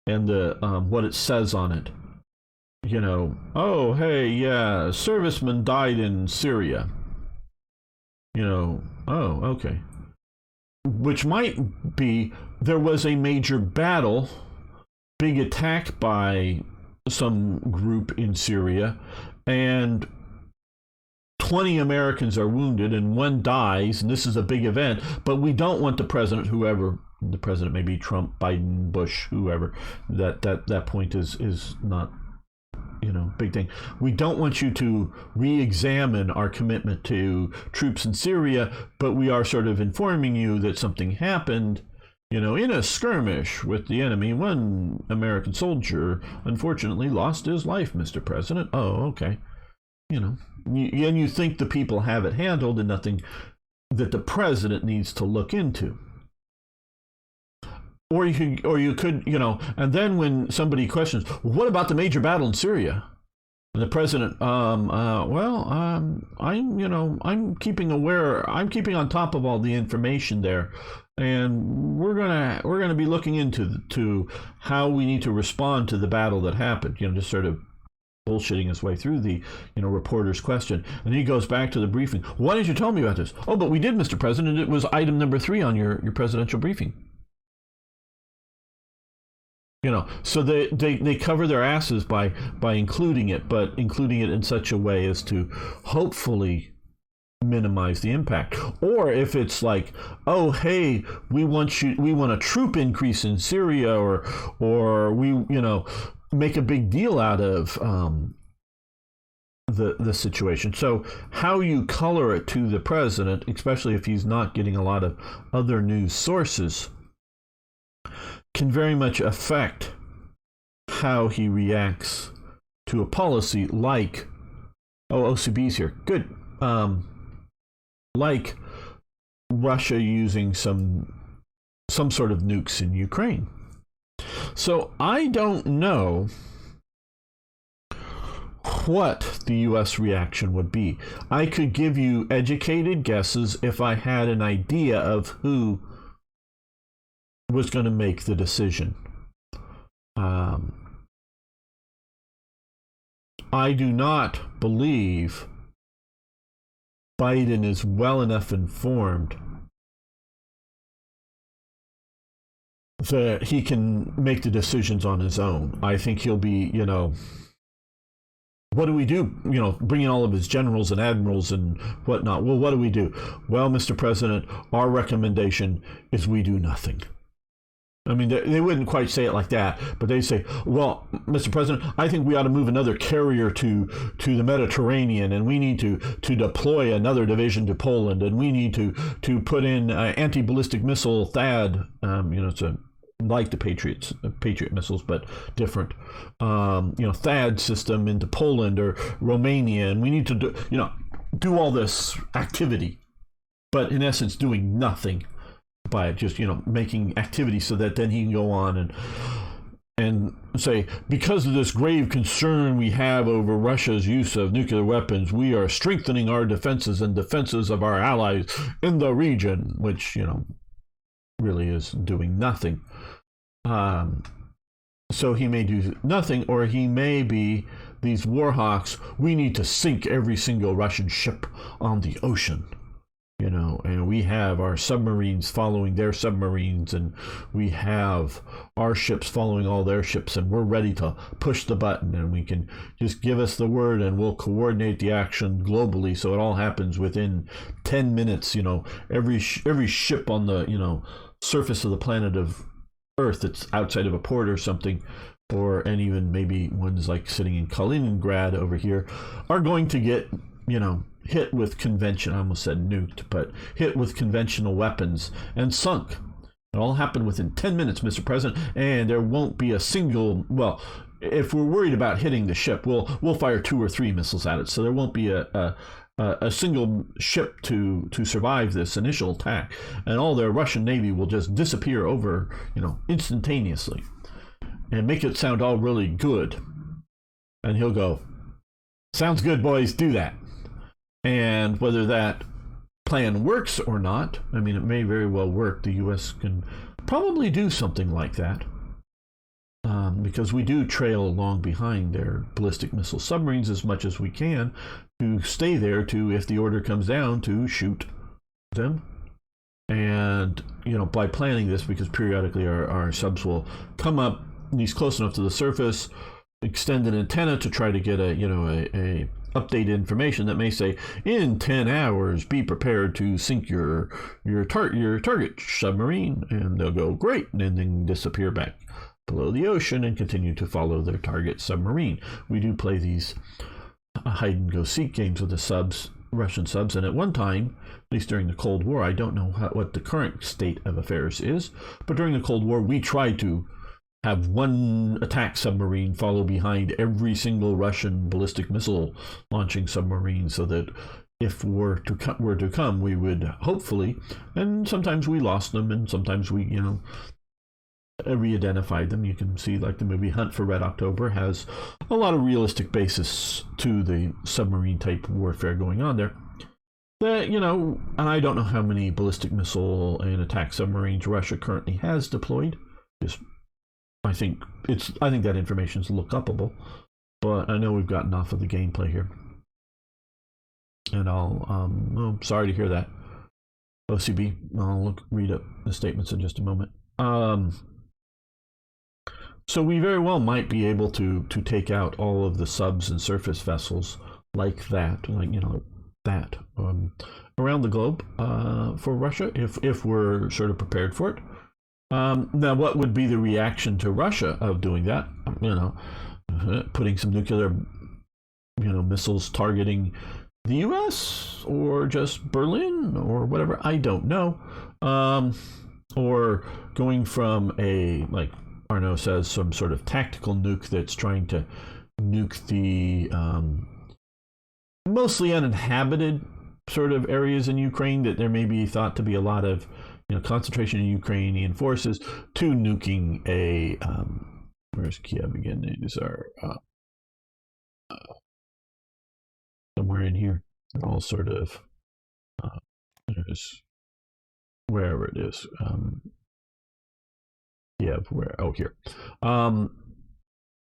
and the what it says on it. Oh, hey, yeah, a serviceman died in Syria. Oh, okay. Which might be, there was a major battle, big attack by some group in Syria, and 20 Americans are wounded and one dies, and this is a big event, but we don't want the president, whoever the president may be, Trump, Biden, Bush, whoever, that point is not, big thing. We don't want you to re-examine our commitment to troops in Syria, but we are sort of informing you that something happened, in a skirmish with the enemy. One American soldier unfortunately lost his life, Mr. President. Oh, okay. And you think the people have it handled and nothing that the president needs to look into. Or you could, and then when somebody questions, what about the major battle in Syria? And the president, I'm keeping on top of all the information there, and we're gonna be looking into how we need to respond to the battle that happened. Just sort of bullshitting his way through the reporter's question, and he goes back to the briefing. Why didn't you tell me about this? Oh, but we did, Mr. President. It was item number 3 on your presidential briefing. So they cover their asses by including it, but including it in such a way as to hopefully minimize the impact. Or if it's like, oh hey, we want a troop increase in Syria, or we make a big deal out of the situation. So how you color it to the president, especially if he's not getting a lot of other news sources, can very much affect how he reacts to a policy like, OCB's here, good, like Russia using some sort of nukes in Ukraine. So I don't know what the U.S. reaction would be. I could give you educated guesses if I had an idea of who was going to make the decision. I do not believe Biden is well enough informed that he can make the decisions on his own. I think he'll be, what do we do? Bring in all of his generals and admirals and whatnot. Well, what do we do? Well, Mr. President, our recommendation is we do nothing. I mean, they wouldn't quite say it like that, but they say, well, Mr. President, I think we ought to move another carrier to the Mediterranean, and we need to deploy another division to Poland, and we need to put in anti-ballistic missile THAAD, it's like the Patriot missiles, but different, THAAD system into Poland or Romania, and we need to do all this activity, but in essence doing nothing by just making activity so that then he can go on and say, because of this grave concern we have over Russia's use of nuclear weapons, we are strengthening our defenses and defenses of our allies in the region, which really is doing nothing. So he may do nothing, or he may be these war hawks. We need to sink every single Russian ship on the ocean. And we have our submarines following their submarines, and we have our ships following all their ships, and we're ready to push the button, and we can just give us the word and we'll coordinate the action globally, so it all happens within 10 minutes. Every ship on the surface of the planet of Earth that's outside of a port or something, and even maybe ones like sitting in Kaliningrad over here, are going to get hit with I almost said nuked, but hit with conventional weapons and sunk. It all happened within 10 minutes, Mr. President, and there won't be a single, well, if we're worried about hitting the ship, we'll fire 2 or 3 missiles at it, so there won't be a single ship to survive this initial attack, and all their Russian Navy will just disappear over, instantaneously, and make it sound all really good. And he'll go, sounds good, boys, do that. And whether that plan works or not, I mean, it may very well work. The U.S. can probably do something like that, because we do trail along behind their ballistic missile submarines as much as we can to stay there to, if the order comes down, to shoot them. And, by planning this, because periodically our subs will come up, at least close enough to the surface, extend an antenna to try to get a updated information that may say, in 10 hours be prepared to sink your target submarine, and they'll go great, and then disappear back below the ocean and continue to follow their target submarine. We do play these hide and go seek games with the Russian subs, and at one time, at least during the Cold War, I don't know what the current state of affairs is, but during the Cold War we tried to have one attack submarine follow behind every single Russian ballistic missile launching submarine, so that if were to come, we would hopefully, and sometimes we lost them, and sometimes we, re-identified them. You can see, like, the movie Hunt for Red October has a lot of realistic basis to the submarine type warfare going on there. That, and I don't know how many ballistic missile and attack submarines Russia currently has deployed. I think that information is look-upable, but I know we've gotten off of the gameplay here, and I'm sorry to hear that, OCB. I'll read up the statements in just a moment. So we very well might be able to take out all of the subs and surface vessels like that, that around the globe for Russia if we're sort of prepared for it. Now, what would be the reaction to Russia of doing that? Putting some nuclear, missiles targeting the U.S. or just Berlin or whatever. I don't know. Or going from like Arnaud says, some sort of tactical nuke that's trying to nuke the mostly uninhabited sort of areas in Ukraine that there may be thought to be a lot of concentration of Ukrainian forces, to nuking where's Kiev again? These are somewhere in here. They're all sort of there's wherever it is. Kiev, where? Oh, here. To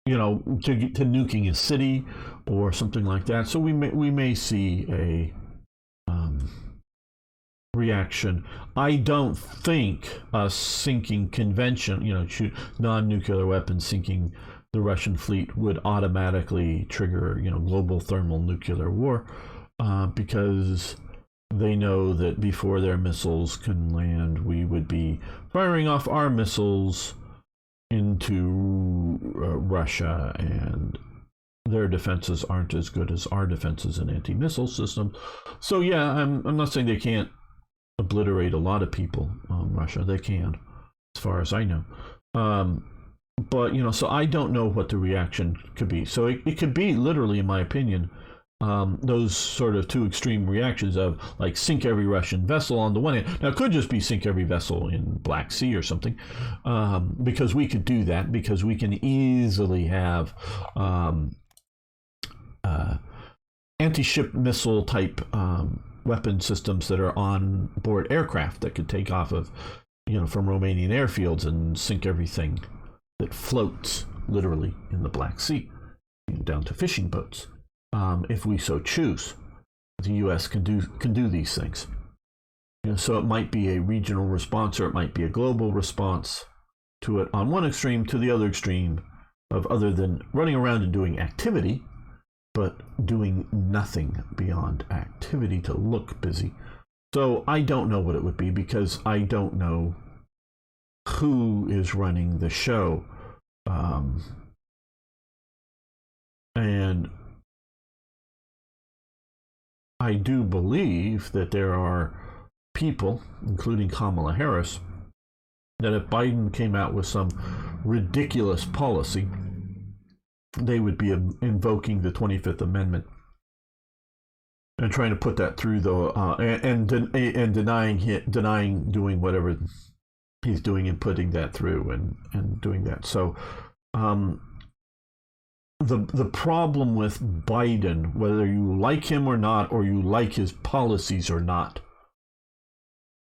nuking a city or something like that. So we may see a reaction. I don't think a sinking convention, non-nuclear weapons sinking the Russian fleet would automatically trigger, global thermal nuclear war, because they know that before their missiles can land, we would be firing off our missiles into Russia, and their defenses aren't as good as our defenses and anti-missile systems. So yeah, I'm not saying they can't obliterate a lot of people. Russia, they can, as far as I know. But so I don't know what the reaction could be. So it could be literally, in my opinion, those sort of two extreme reactions of like sink every Russian vessel on the one hand. Now it could just be sink every vessel in Black Sea or something, because we could do that, because we can easily have anti-ship missile type weapon systems that are on board aircraft that could take off of from Romanian airfields and sink everything that floats literally in the Black Sea, down to fishing boats. If we so choose, the U.S. can do these things. So it might be a regional response, or it might be a global response to it on one extreme to the other extreme of, other than running around and doing activity, but doing nothing beyond activity to look busy. So I don't know what it would be, because I don't know who is running the show. And I do believe that there are people, including Kamala Harris, that if Biden came out with some ridiculous policy, they would be invoking the 25th Amendment and trying to put that through, though, and denying doing whatever he's doing and putting that through and doing that. So the problem with Biden, whether you like him or not, or you like his policies or not,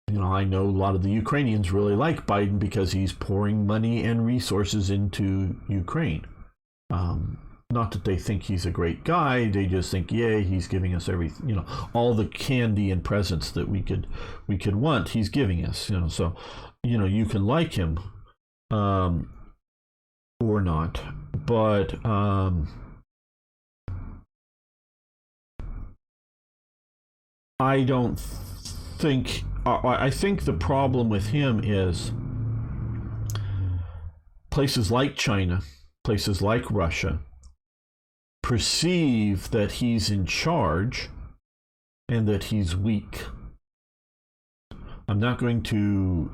I know a lot of the Ukrainians really like Biden because he's pouring money and resources into Ukraine. Not that they think he's a great guy, they just think, yeah, he's giving us everything, all the candy and presents that we could want, he's giving us, so, you can like him, or not, but, I don't think, I think the problem with him is places like China, places like Russia, perceive that he's in charge and that he's weak. I'm not going to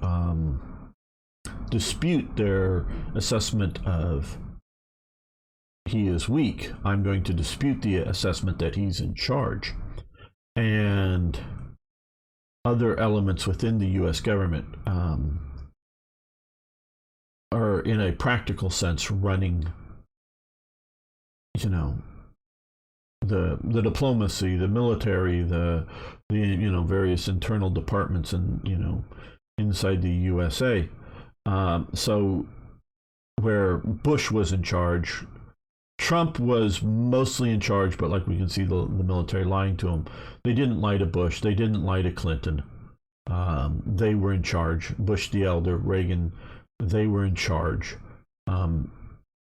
dispute their assessment of he is weak. I'm going to dispute the assessment that he's in charge. And other elements within the U.S. government are, in a practical sense, running, the diplomacy, the military, the various internal departments, and inside the U.S.A. So where Bush was in charge, Trump was mostly in charge, but like we can see the military lying to him. They didn't lie to Bush. They didn't lie to Clinton. They were in charge. Bush the elder, Reagan, they were in charge.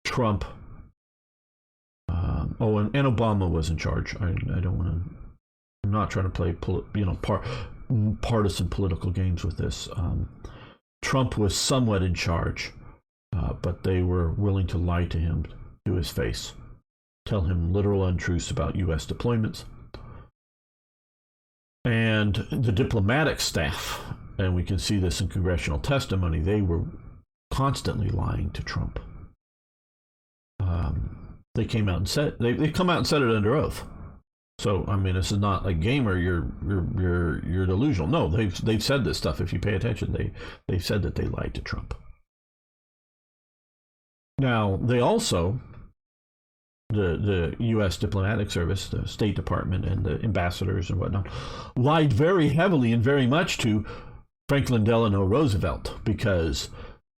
Trump, and Obama was in charge. I don't want to I'm not trying to play, partisan political games with this. Trump was somewhat in charge, but they were willing to lie to him to his face, tell him literal untruths about U.S. deployments. And the diplomatic staff, and we can see this in congressional testimony, they were constantly lying to Trump. They came out and said they come out and said it under oath. So I mean, this is not like Gamer. You're delusional. No, they've said this stuff. If you pay attention, they've said that they lied to Trump. Now they also, the U.S. diplomatic service, the State Department, and the ambassadors and whatnot, lied very heavily and very much to Franklin Delano Roosevelt, because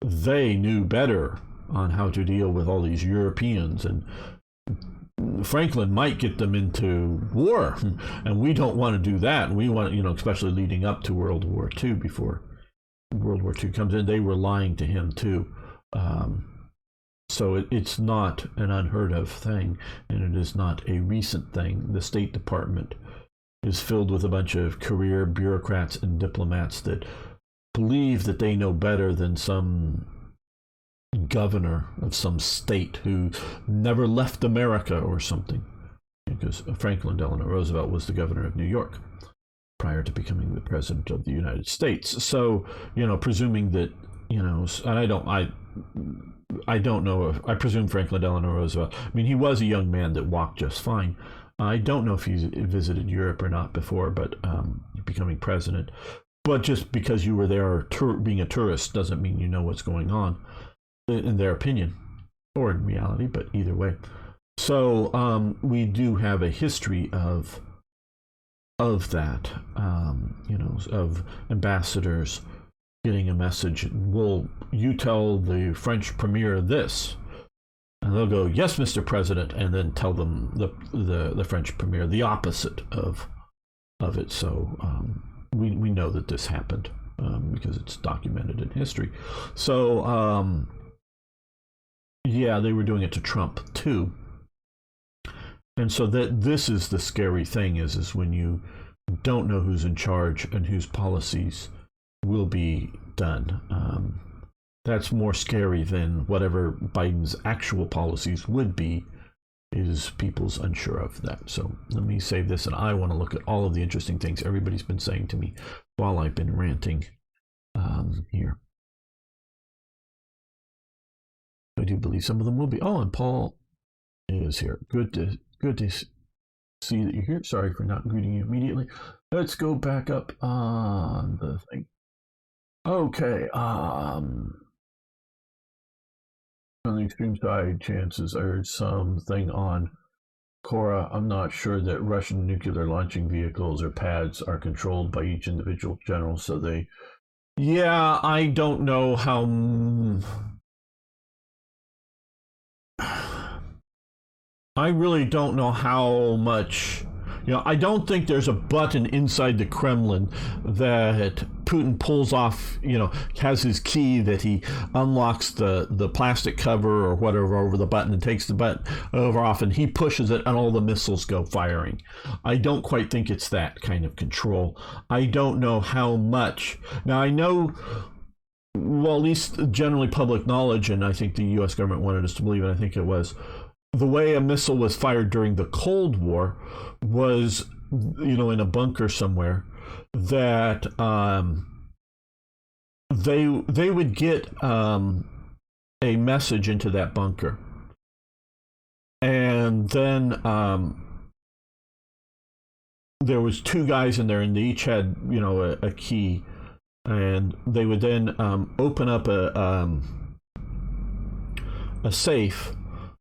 they knew better on how to deal with all these Europeans, and Franklin might get them into war, and we don't want to do that. And we want, especially leading up to World War II, before World War II comes in, they were lying to him too. So it's not an unheard of thing, and it is not a recent thing. The State Department is filled with a bunch of career bureaucrats and diplomats that believe that they know better than some governor of some state who never left America or something. Because Franklin Delano Roosevelt was the governor of New York prior to becoming the president of the United States. So, presuming that, and I don't know if, I presume Franklin Delano Roosevelt, I mean, he was a young man that walked just fine. I don't know if he's visited Europe or not before, but becoming president. But just because you were there being a tourist doesn't mean you know what's going on, in their opinion, or in reality, but either way. So we do have a history of that, of ambassadors getting a message. Well, you tell the French premier this, and they'll go, yes, Mr. President, and then tell them the French premier the opposite of it. So we know that this happened because it's documented in history. So yeah, they were doing it to Trump too. And so this is the scary thing, is when you don't know who's in charge and whose policies will be done. That's more scary than whatever Biden's actual policies would be, is people's unsure of that. So let me save this, and I want to look at all of the interesting things everybody's been saying to me while I've been ranting here. I do believe some of them will be. Oh, and Paul is here. Good to see that you're here. Sorry for not greeting you immediately. Let's go back up on the thing. Okay. On the extreme side, chances are something on Cora. I'm not sure that Russian nuclear launching vehicles or pads are controlled by each individual general. So they, yeah, I don't know how. I really don't know how much, I don't think there's a button inside the Kremlin that Putin pulls off, has his key that he unlocks the plastic cover or whatever over the button and takes the button over off, and he pushes it and all the missiles go firing. I don't quite think it's that kind of control. I don't know how much. Now, I know, well, at least generally public knowledge, and I think the U.S. government wanted us to believe, and I think it was, the way a missile was fired during the Cold War was, in a bunker somewhere, that they would get a message into that bunker, and then there was two guys in there, and they each had a key, and they would then open up a safe.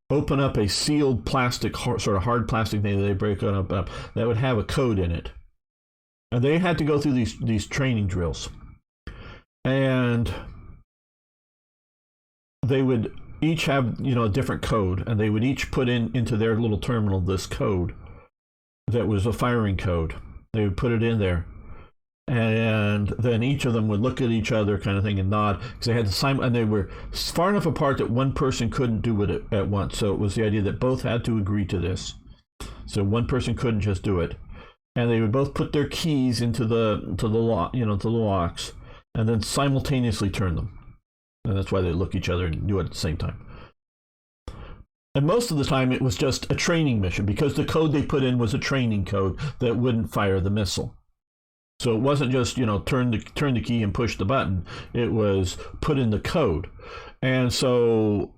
Open up a sealed plastic, sort of hard plastic thing that they break up that would have a code in it. And they had to go through these training drills. And they would each have, a different code, and they would each put into their little terminal this code that was a firing code. They would put it in there. And then each of them would look at each other kind of thing and nod, because they had the same, and they were far enough apart that one person couldn't do it at once. So it was the idea that both had to agree to this. So one person couldn't just do it. and they would both put their keys into the lock, to the locks, and then simultaneously turn them. And that's why they look each other and do it at the same time. And most of the time it was just a training mission, because the code they put in was a training code that wouldn't fire the missile. So it wasn't just, turn the key and push the button. It was put in the code. And so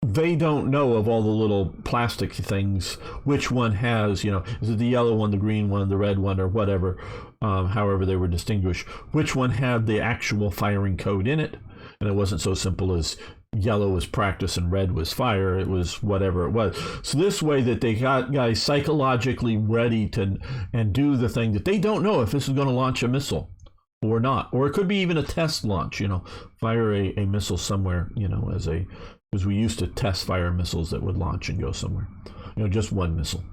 they don't know of all the little plastic things, which one has, is it the yellow one, the green one, the red one, or whatever, however they were distinguished, which one had the actual firing code in it. And it wasn't so simple as yellow was practice and red was fire. It was whatever it was. So this way that they got guys psychologically ready to and do the thing that they don't know if this is going to launch a missile or not. Or it could be even a test launch, fire a missile somewhere, because we used to test fire missiles that would launch and go somewhere, just one missile.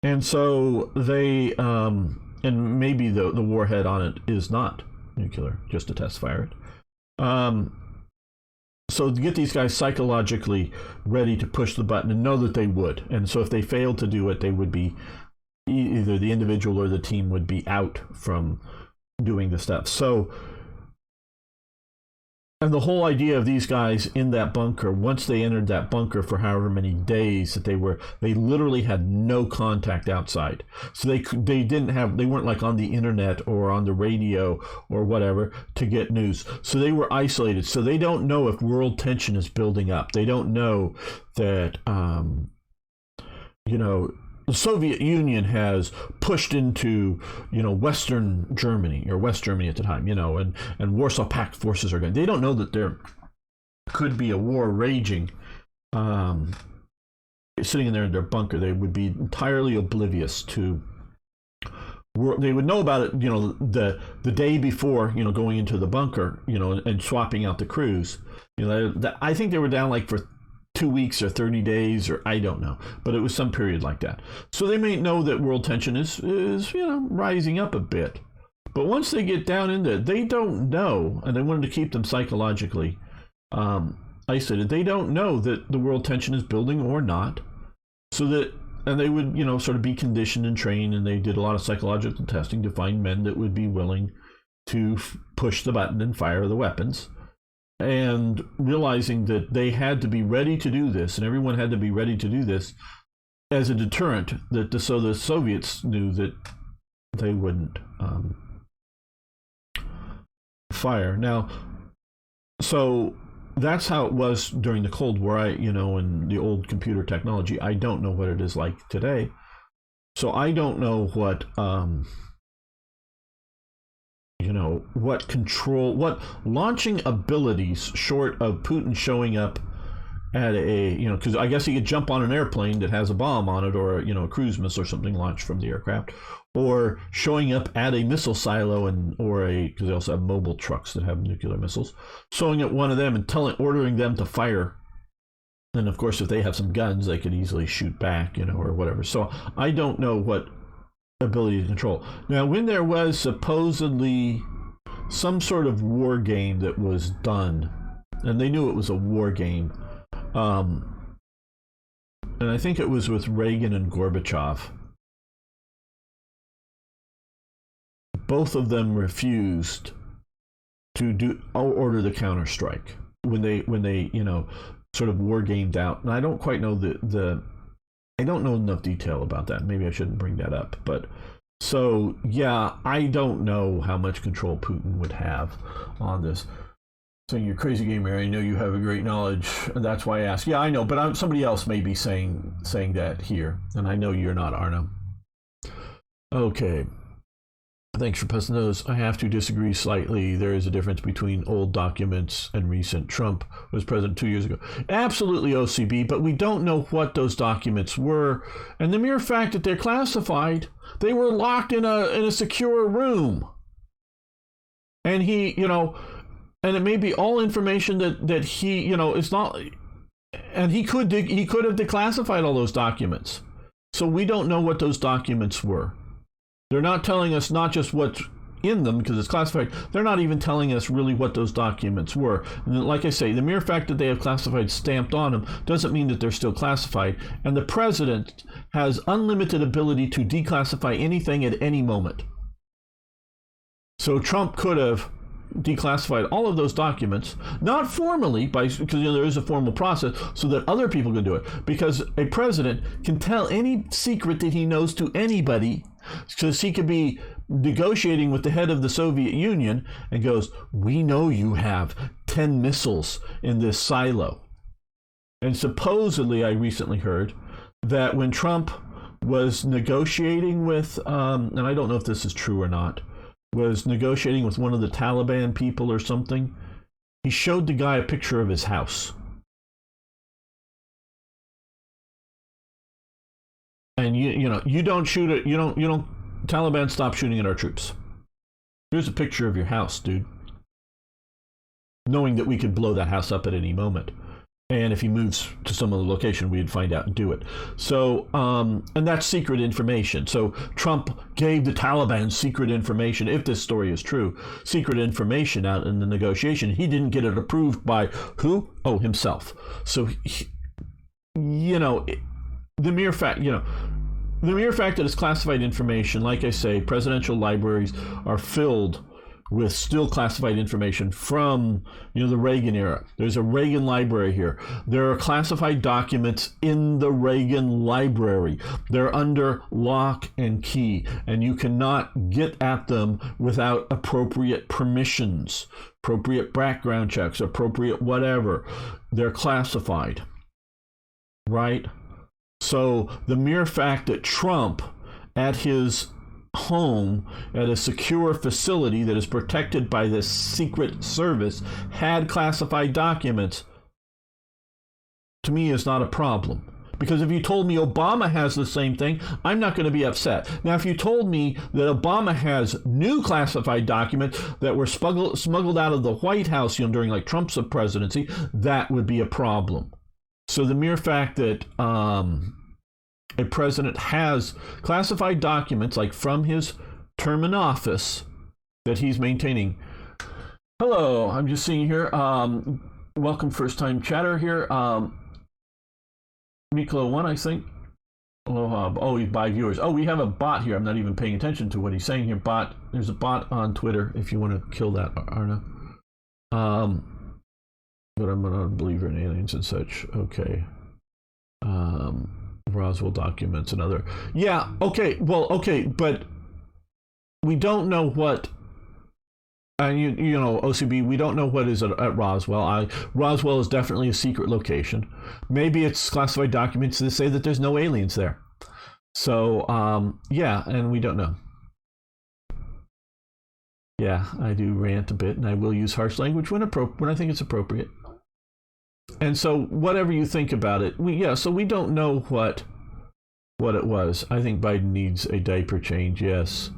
And so they, and maybe the warhead on it is not nuclear, just to test fire it. So to get these guys psychologically ready to push the button and know that they would. And so if they failed to do it, they would be, either the individual or the team would be out from doing the stuff. So, and the whole idea of these guys in that bunker, once they entered that bunker for however many days that they literally had no contact outside. So they weren't like on the internet or on the radio or whatever to get news. So they were isolated. So they don't know if world tension is building up. They don't know that, the Soviet Union has pushed into, Western Germany, or West Germany at the time, and Warsaw Pact forces are going. They don't know that there could be a war raging, sitting in there in their bunker. They would be entirely oblivious to. They would know about it, the day before, going into the bunker, and swapping out the crews. I think they were down like for 2 weeks or 30 days, or I don't know, but it was some period like that. So they may know that world tension is rising up a bit. But once they get down into it, they don't know, and they wanted to keep them psychologically isolated. They don't know that the world tension is building or not. So that, and they would, sort of be conditioned and trained, and they did a lot of psychological testing to find men that would be willing to push the button and fire the weapons. And realizing that they had to be ready to do this, and everyone had to be ready to do this as a deterrent, so the Soviets knew that they wouldn't fire. Now, so that's how it was during the Cold War. And the old computer technology, I don't know what it is like today. So I don't know what what launching abilities, short of Putin showing up at because I guess he could jump on an airplane that has a bomb on it, or a cruise missile or something launched from the aircraft, or showing up at a missile silo because they also have mobile trucks that have nuclear missiles, showing at one of them and ordering them to fire. And of course, if they have some guns, they could easily shoot back, or whatever. So I don't know what ability to control. Now, when there was supposedly some sort of war game that was done, and they knew it was a war game, and I think it was with Reagan and Gorbachev, both of them refused to order the counterstrike when they sort of war gamed out. And I don't quite know I don't know enough detail about that. Maybe I shouldn't bring that up. But so, yeah, I don't know how much control Putin would have on this. Saying you're crazy gamer, I know you have a great knowledge, and that's why I asked. Yeah, I know, but somebody else may be saying that here, and I know you're not, Arno. Okay. Thanks for posting those. I have to disagree slightly. There is a difference between old documents and recent. Trump was president 2 years ago. Absolutely, OCB, but we don't know what those documents were. And the mere fact that they're classified, they were locked in a secure room. And he, and it may be all information that he, it's not, and he could have declassified all those documents. So we don't know what those documents were. They're not telling us not just what's in them because it's classified, they're not even telling us really what those documents were. And like I say, the mere fact that they have classified stamped on them doesn't mean that they're still classified. And the president has unlimited ability to declassify anything at any moment. So Trump could have declassified all of those documents, not formally, because there is a formal process so that other people can do it, because a president can tell any secret that he knows to anybody, because he could be negotiating with the head of the Soviet Union and goes, we know you have 10 missiles in this silo. And supposedly, I recently heard that when Trump was negotiating with, and I don't know if this is true or not, was negotiating with one of the Taliban people or something, he showed the guy a picture of his house. And you don't shoot it, you don't Taliban, stop shooting at our troops. Here's a picture of your house, dude. Knowing that we could blow that house up at any moment. And if he moves to some other location, we'd find out and do it. So, and that's secret information. So Trump gave the Taliban secret information, if this story is true, secret information out in the negotiation. He didn't get it approved by who? Oh, himself. So, the mere fact, the mere fact that it's classified information, like I say, presidential libraries are filled with still classified information from, the Reagan era. There's a Reagan library here. There are classified documents in the Reagan library. They're under lock and key, and you cannot get at them without appropriate permissions, appropriate background checks, appropriate whatever. They're classified, right? So the mere fact that Trump, at his home, at a secure facility that is protected by this secret service, had classified documents, to me is not a problem. Because if you told me Obama has the same thing, I'm not going to be upset. Now, if you told me that Obama has new classified documents that were smuggled out of the White House during like Trump's presidency, that would be a problem. So the mere fact that a president has classified documents, like from his term in office, that he's maintaining. Hello, I'm just seeing here. Welcome, first-time chatter here. Miklo1, I think. Aloha. Oh, he's by viewers. Oh, we have a bot here. I'm not even paying attention to what he's saying here. Bot. There's a bot on Twitter if you want to kill that, Arna. But I'm not a believer in aliens and such. Okay. Roswell documents and other. Yeah, okay, well, okay, but we don't know what, OCB, we don't know what is at Roswell. Roswell is definitely a secret location. Maybe it's classified documents that say that there's no aliens there. So, yeah, and we don't know. Yeah, I do rant a bit, and I will use harsh language when I think it's appropriate. And so whatever you think about it, so we don't know what it was. I think Biden needs a diaper change, yes.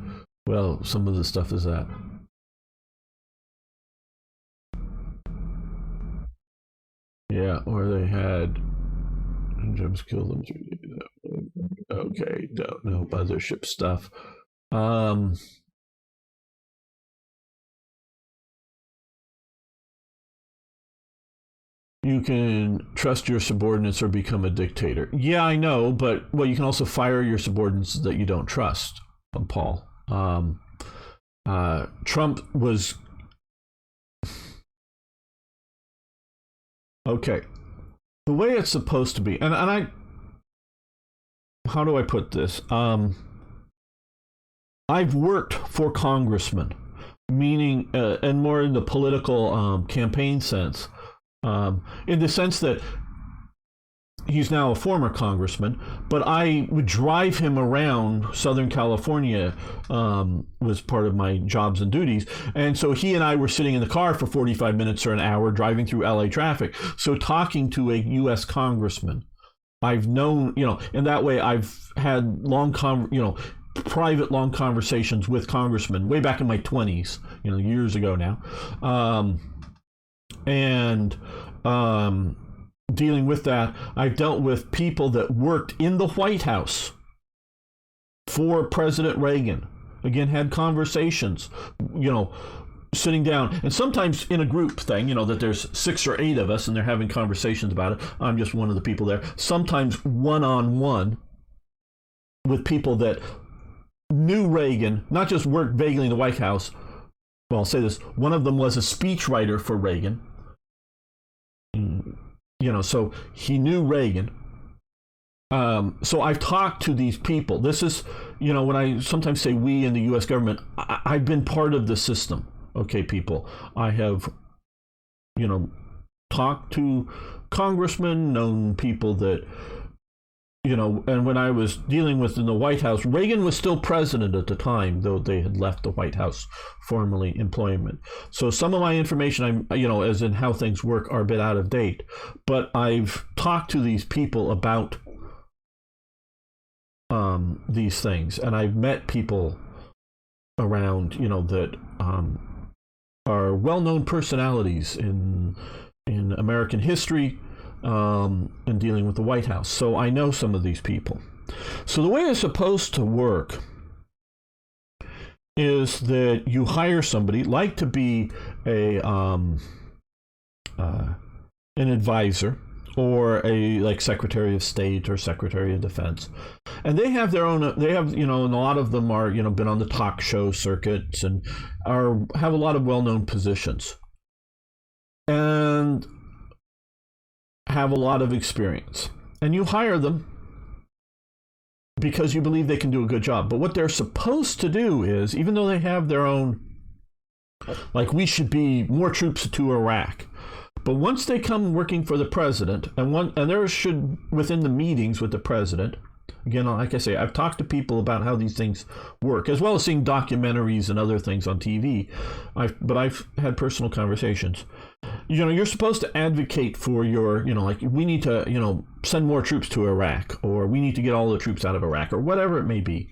Well, some of the stuff is that. Yeah, or they had Gems kill them. Okay, don't know mothership stuff. You can trust your subordinates or become a dictator. Yeah, I know, but you can also fire your subordinates that you don't trust, Paul. Trump was... Okay. The way it's supposed to be, and I... How do I put this? I've worked for congressmen, meaning, and more in the political campaign sense, in the sense that he's now a former congressman, but I would drive him around Southern California, was part of my jobs and duties. And so he and I were sitting in the car for 45 minutes or an hour driving through LA traffic. So talking to a U.S. congressman, I've known, in that way I've had private long conversations with congressmen way back in my 20s, years ago now. Dealing with that, I've dealt with people that worked in the White House for President Reagan, again, had conversations, sitting down, and sometimes in a group thing, that there's 6 or 8 of us and they're having conversations about it. I'm just one of the people there. Sometimes one-on-one with people that knew Reagan, not just worked vaguely in the White House. Well, I'll say this. One of them was a speechwriter for Reagan. So he knew Reagan. So I've talked to these people. This is, when I sometimes say we in the U.S. government, I've been part of the system. Okay, people. I have, talked to congressmen, known people that, and when I was dealing with in the White House, Reagan was still president at the time, though they had left the White House formally employment. So some of my information, as in how things work, are a bit out of date. But I've talked to these people about these things, and I've met people around, that are well-known personalities in American history, in dealing with the White House. So I know some of these people. So the way it's supposed to work is that you hire somebody, like to be an advisor, or a Secretary of State or Secretary of Defense, and they have their own. They have and a lot of them are been on the talk show circuits and have a lot of well-known positions, and have a lot of experience. And you hire them because you believe they can do a good job. But what they're supposed to do is, even though they have their own, like, we should be more troops to Iraq. But once they come working for the president, and there should, within the meetings with the president, again, like I say, I've talked to people about how these things work, as well as seeing documentaries and other things on TV. But I've had personal conversations. You're supposed to advocate for your, like, we need to, send more troops to Iraq, or we need to get all the troops out of Iraq, or whatever it may be.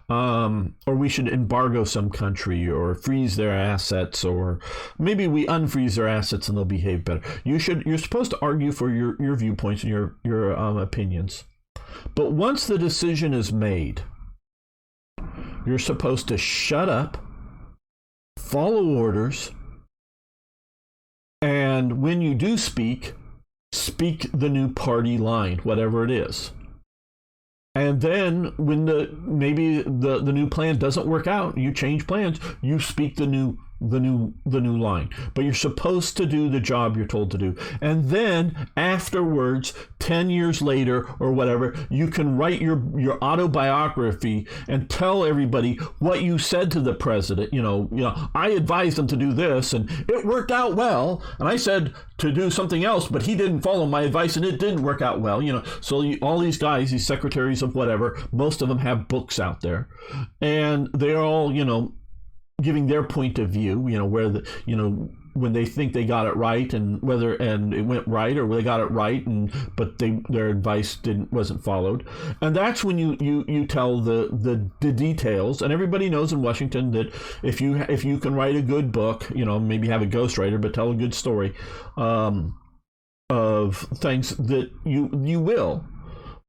Or we should embargo some country, or freeze their assets, or maybe we unfreeze their assets and they'll behave better. You're supposed to argue for your viewpoints and your opinions. But once the decision is made, you're supposed to shut up, follow orders, and when you do speak the new party line, whatever it is. And then when maybe the new plan doesn't work out, you change plans, you speak the new line. But you're supposed to do the job you're told to do. And then afterwards, 10 years later or whatever, you can write your autobiography and tell everybody what you said to the president. I advised him to do this and it worked out well, and I said to do something else, but he didn't follow my advice and it didn't work out well. So all these guys, these secretaries of whatever, most of them have books out there, and they're all giving their point of view, where when they think they got it right, and it went right, or they got it right, but their advice wasn't followed. And that's when you tell the details. And everybody knows in Washington that if you can write a good book, maybe have a ghostwriter, but tell a good story of things, that you will.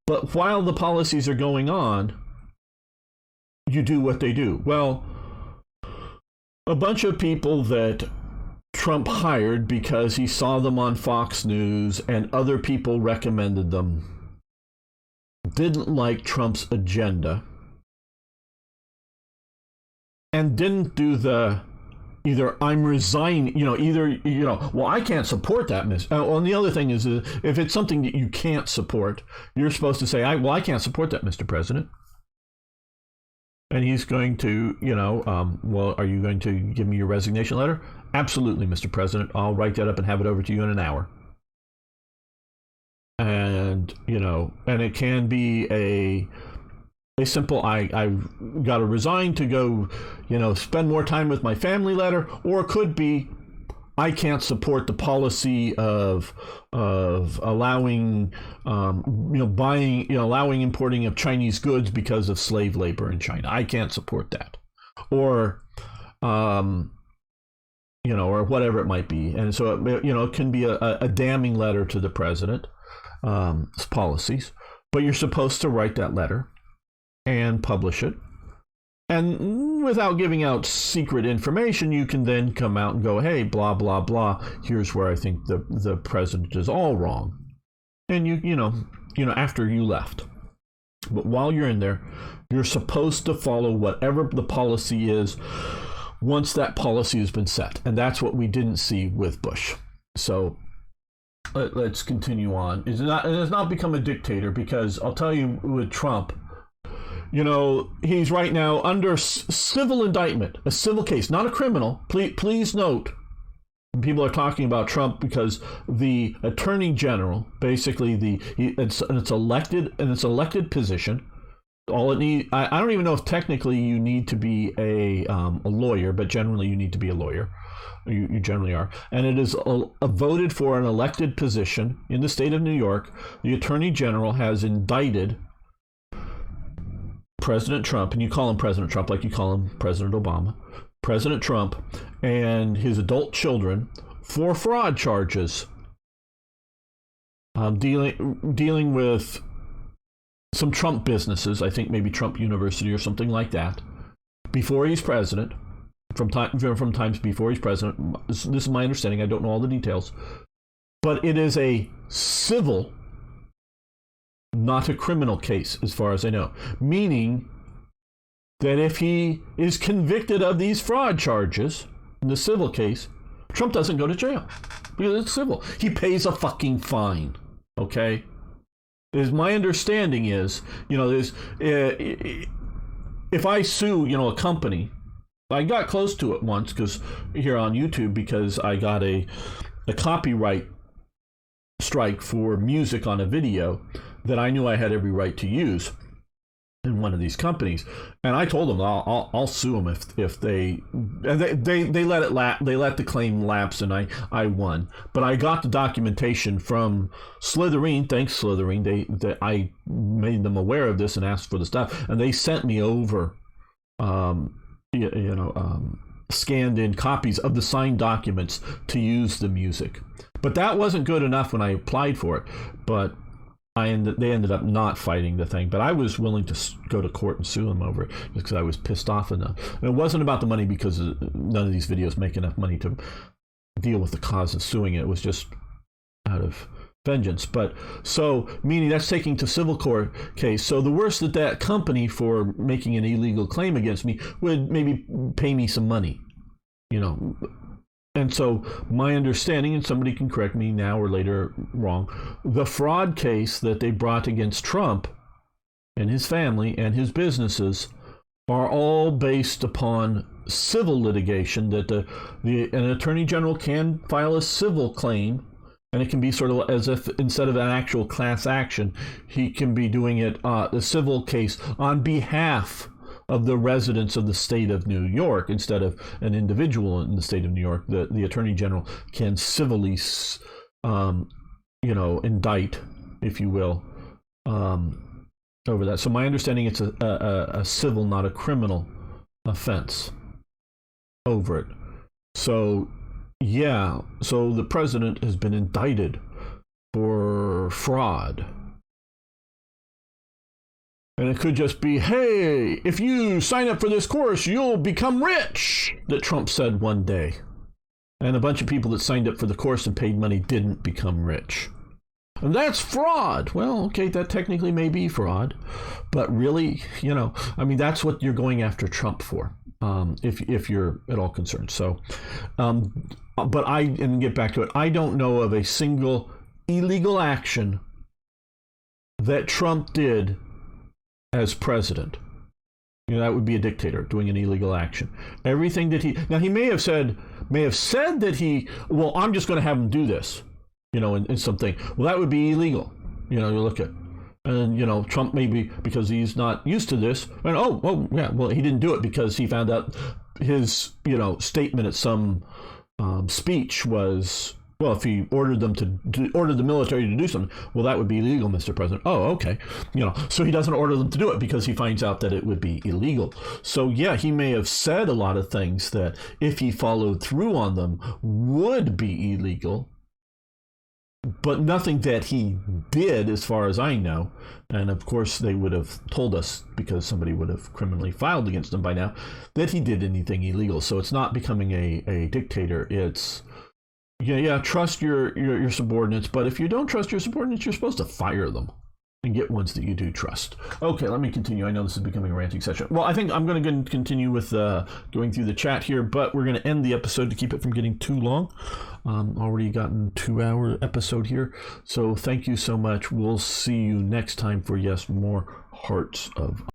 But while the policies are going on, you do what they do. Well, a bunch of people that Trump hired because he saw them on Fox News and other people recommended them didn't like Trump's agenda and didn't do either I'm resigning, well, I can't support that. And the other thing is, if it's something that you can't support, you're supposed to say, I can't support that, Mr. President. And he's going to, well, are you going to give me your resignation letter? Absolutely, Mr. President. I'll write that up and have it over to you in an hour. And, and it can be a simple, I've got to resign to go, spend more time with my family letter, or it could be, I can't support the policy of allowing, allowing importing of Chinese goods because of slave labor in China. I can't support that, or, or whatever it might be. And so, it can be a damning letter to the president's policies, but you're supposed to write that letter and publish it. And without giving out secret information, you can then come out and go, hey, blah, blah, blah. Here's where I think the president is all wrong. And you know, after you left. But while you're in there, you're supposed to follow whatever the policy is once that policy has been set. And that's what we didn't see with Bush. So let's continue on. It has not become a dictator, because I'll tell you, with Trump, you know, he's right now under civil indictment, a civil case, not a criminal. Please note, people are talking about Trump because the attorney general, basically it's elected position. All it need, I don't even know if technically you need to be a lawyer, but generally you need to be a lawyer. You generally are. And it is voted for an elected position in the state of New York. The attorney general has indicted President Trump, and you call him President Trump like you call him President Obama, President Trump and his adult children for fraud charges, dealing with some Trump businesses, I think maybe Trump University or something like that, before he's president, from times before he's president. This is my understanding. I don't know all the details, but it is a civil, not a criminal case, as far as I know. Meaning that if he is convicted of these fraud charges in the civil case, Trump doesn't go to jail because it's civil. He pays a fucking fine. Okay? My understanding is, you know, there's if I sue, you know, a company, I got close to it once because here on YouTube, because I got a copyright strike for music on a video that I knew I had every right to use in one of these companies, and I told them I'll sue them if they let the claim lapse, and I won. But I got the documentation from Slytherin. Thanks, Slytherin. I made them aware of this and asked for the stuff, and they sent me over scanned in copies of the signed documents to use the music. But that wasn't good enough when I applied for it. But they ended up not fighting the thing. But I was willing to go to court and sue them over it because I was pissed off enough. And it wasn't about the money, because none of these videos make enough money to deal with the cause of suing it. It was just out of vengeance. But so, meaning that's taking to civil court case. So the worst that company, for making an illegal claim against me, would maybe pay me some money, you know. And so my understanding, and somebody can correct me now or later wrong, the fraud case that they brought against Trump and his family and his businesses are all based upon civil litigation, that an attorney general can file a civil claim, and it can be sort of as if instead of an actual class action, he can be doing it, the civil case, on behalf of the residents of the state of New York instead of an individual in the state of New York. The attorney general can civilly, indict, if you will, over that. So my understanding, it's a civil, not a criminal offense over it. So yeah, so the president has been indicted for fraud. And it could just be, hey, if you sign up for this course, you'll become rich, that Trump said one day. And a bunch of people that signed up for the course and paid money didn't become rich. And that's fraud. Well, okay, that technically may be fraud. But really, that's what you're going after Trump for, if you're at all concerned. So, and get back to it, I don't know of a single illegal action that Trump did as president. That would be a dictator doing an illegal action. Everything that he may have said that I'm just going to have him do this, in something. Well, that would be illegal. You look at, and Trump maybe, because he's not used to this, and he didn't do it because he found out his statement at some speech was, well, if he ordered the military to do something, well, that would be illegal, Mr. President. Oh, okay. So he doesn't order them to do it because he finds out that it would be illegal. So yeah, he may have said a lot of things that if he followed through on them would be illegal. but nothing that he did, as far as I know. And of course, they would have told us, because somebody would have criminally filed against him by now, that he did anything illegal. So it's not becoming a dictator. It's trust your subordinates. But if you don't trust your subordinates, you're supposed to fire them and get ones that you do trust. Okay, let me continue. I know this is becoming a ranting session. Well, I think I'm going to continue with going through the chat here, but we're going to end the episode to keep it from getting too long. Already gotten 2-hour episode here. So thank you so much. We'll see you next time for, yes, more Hearts of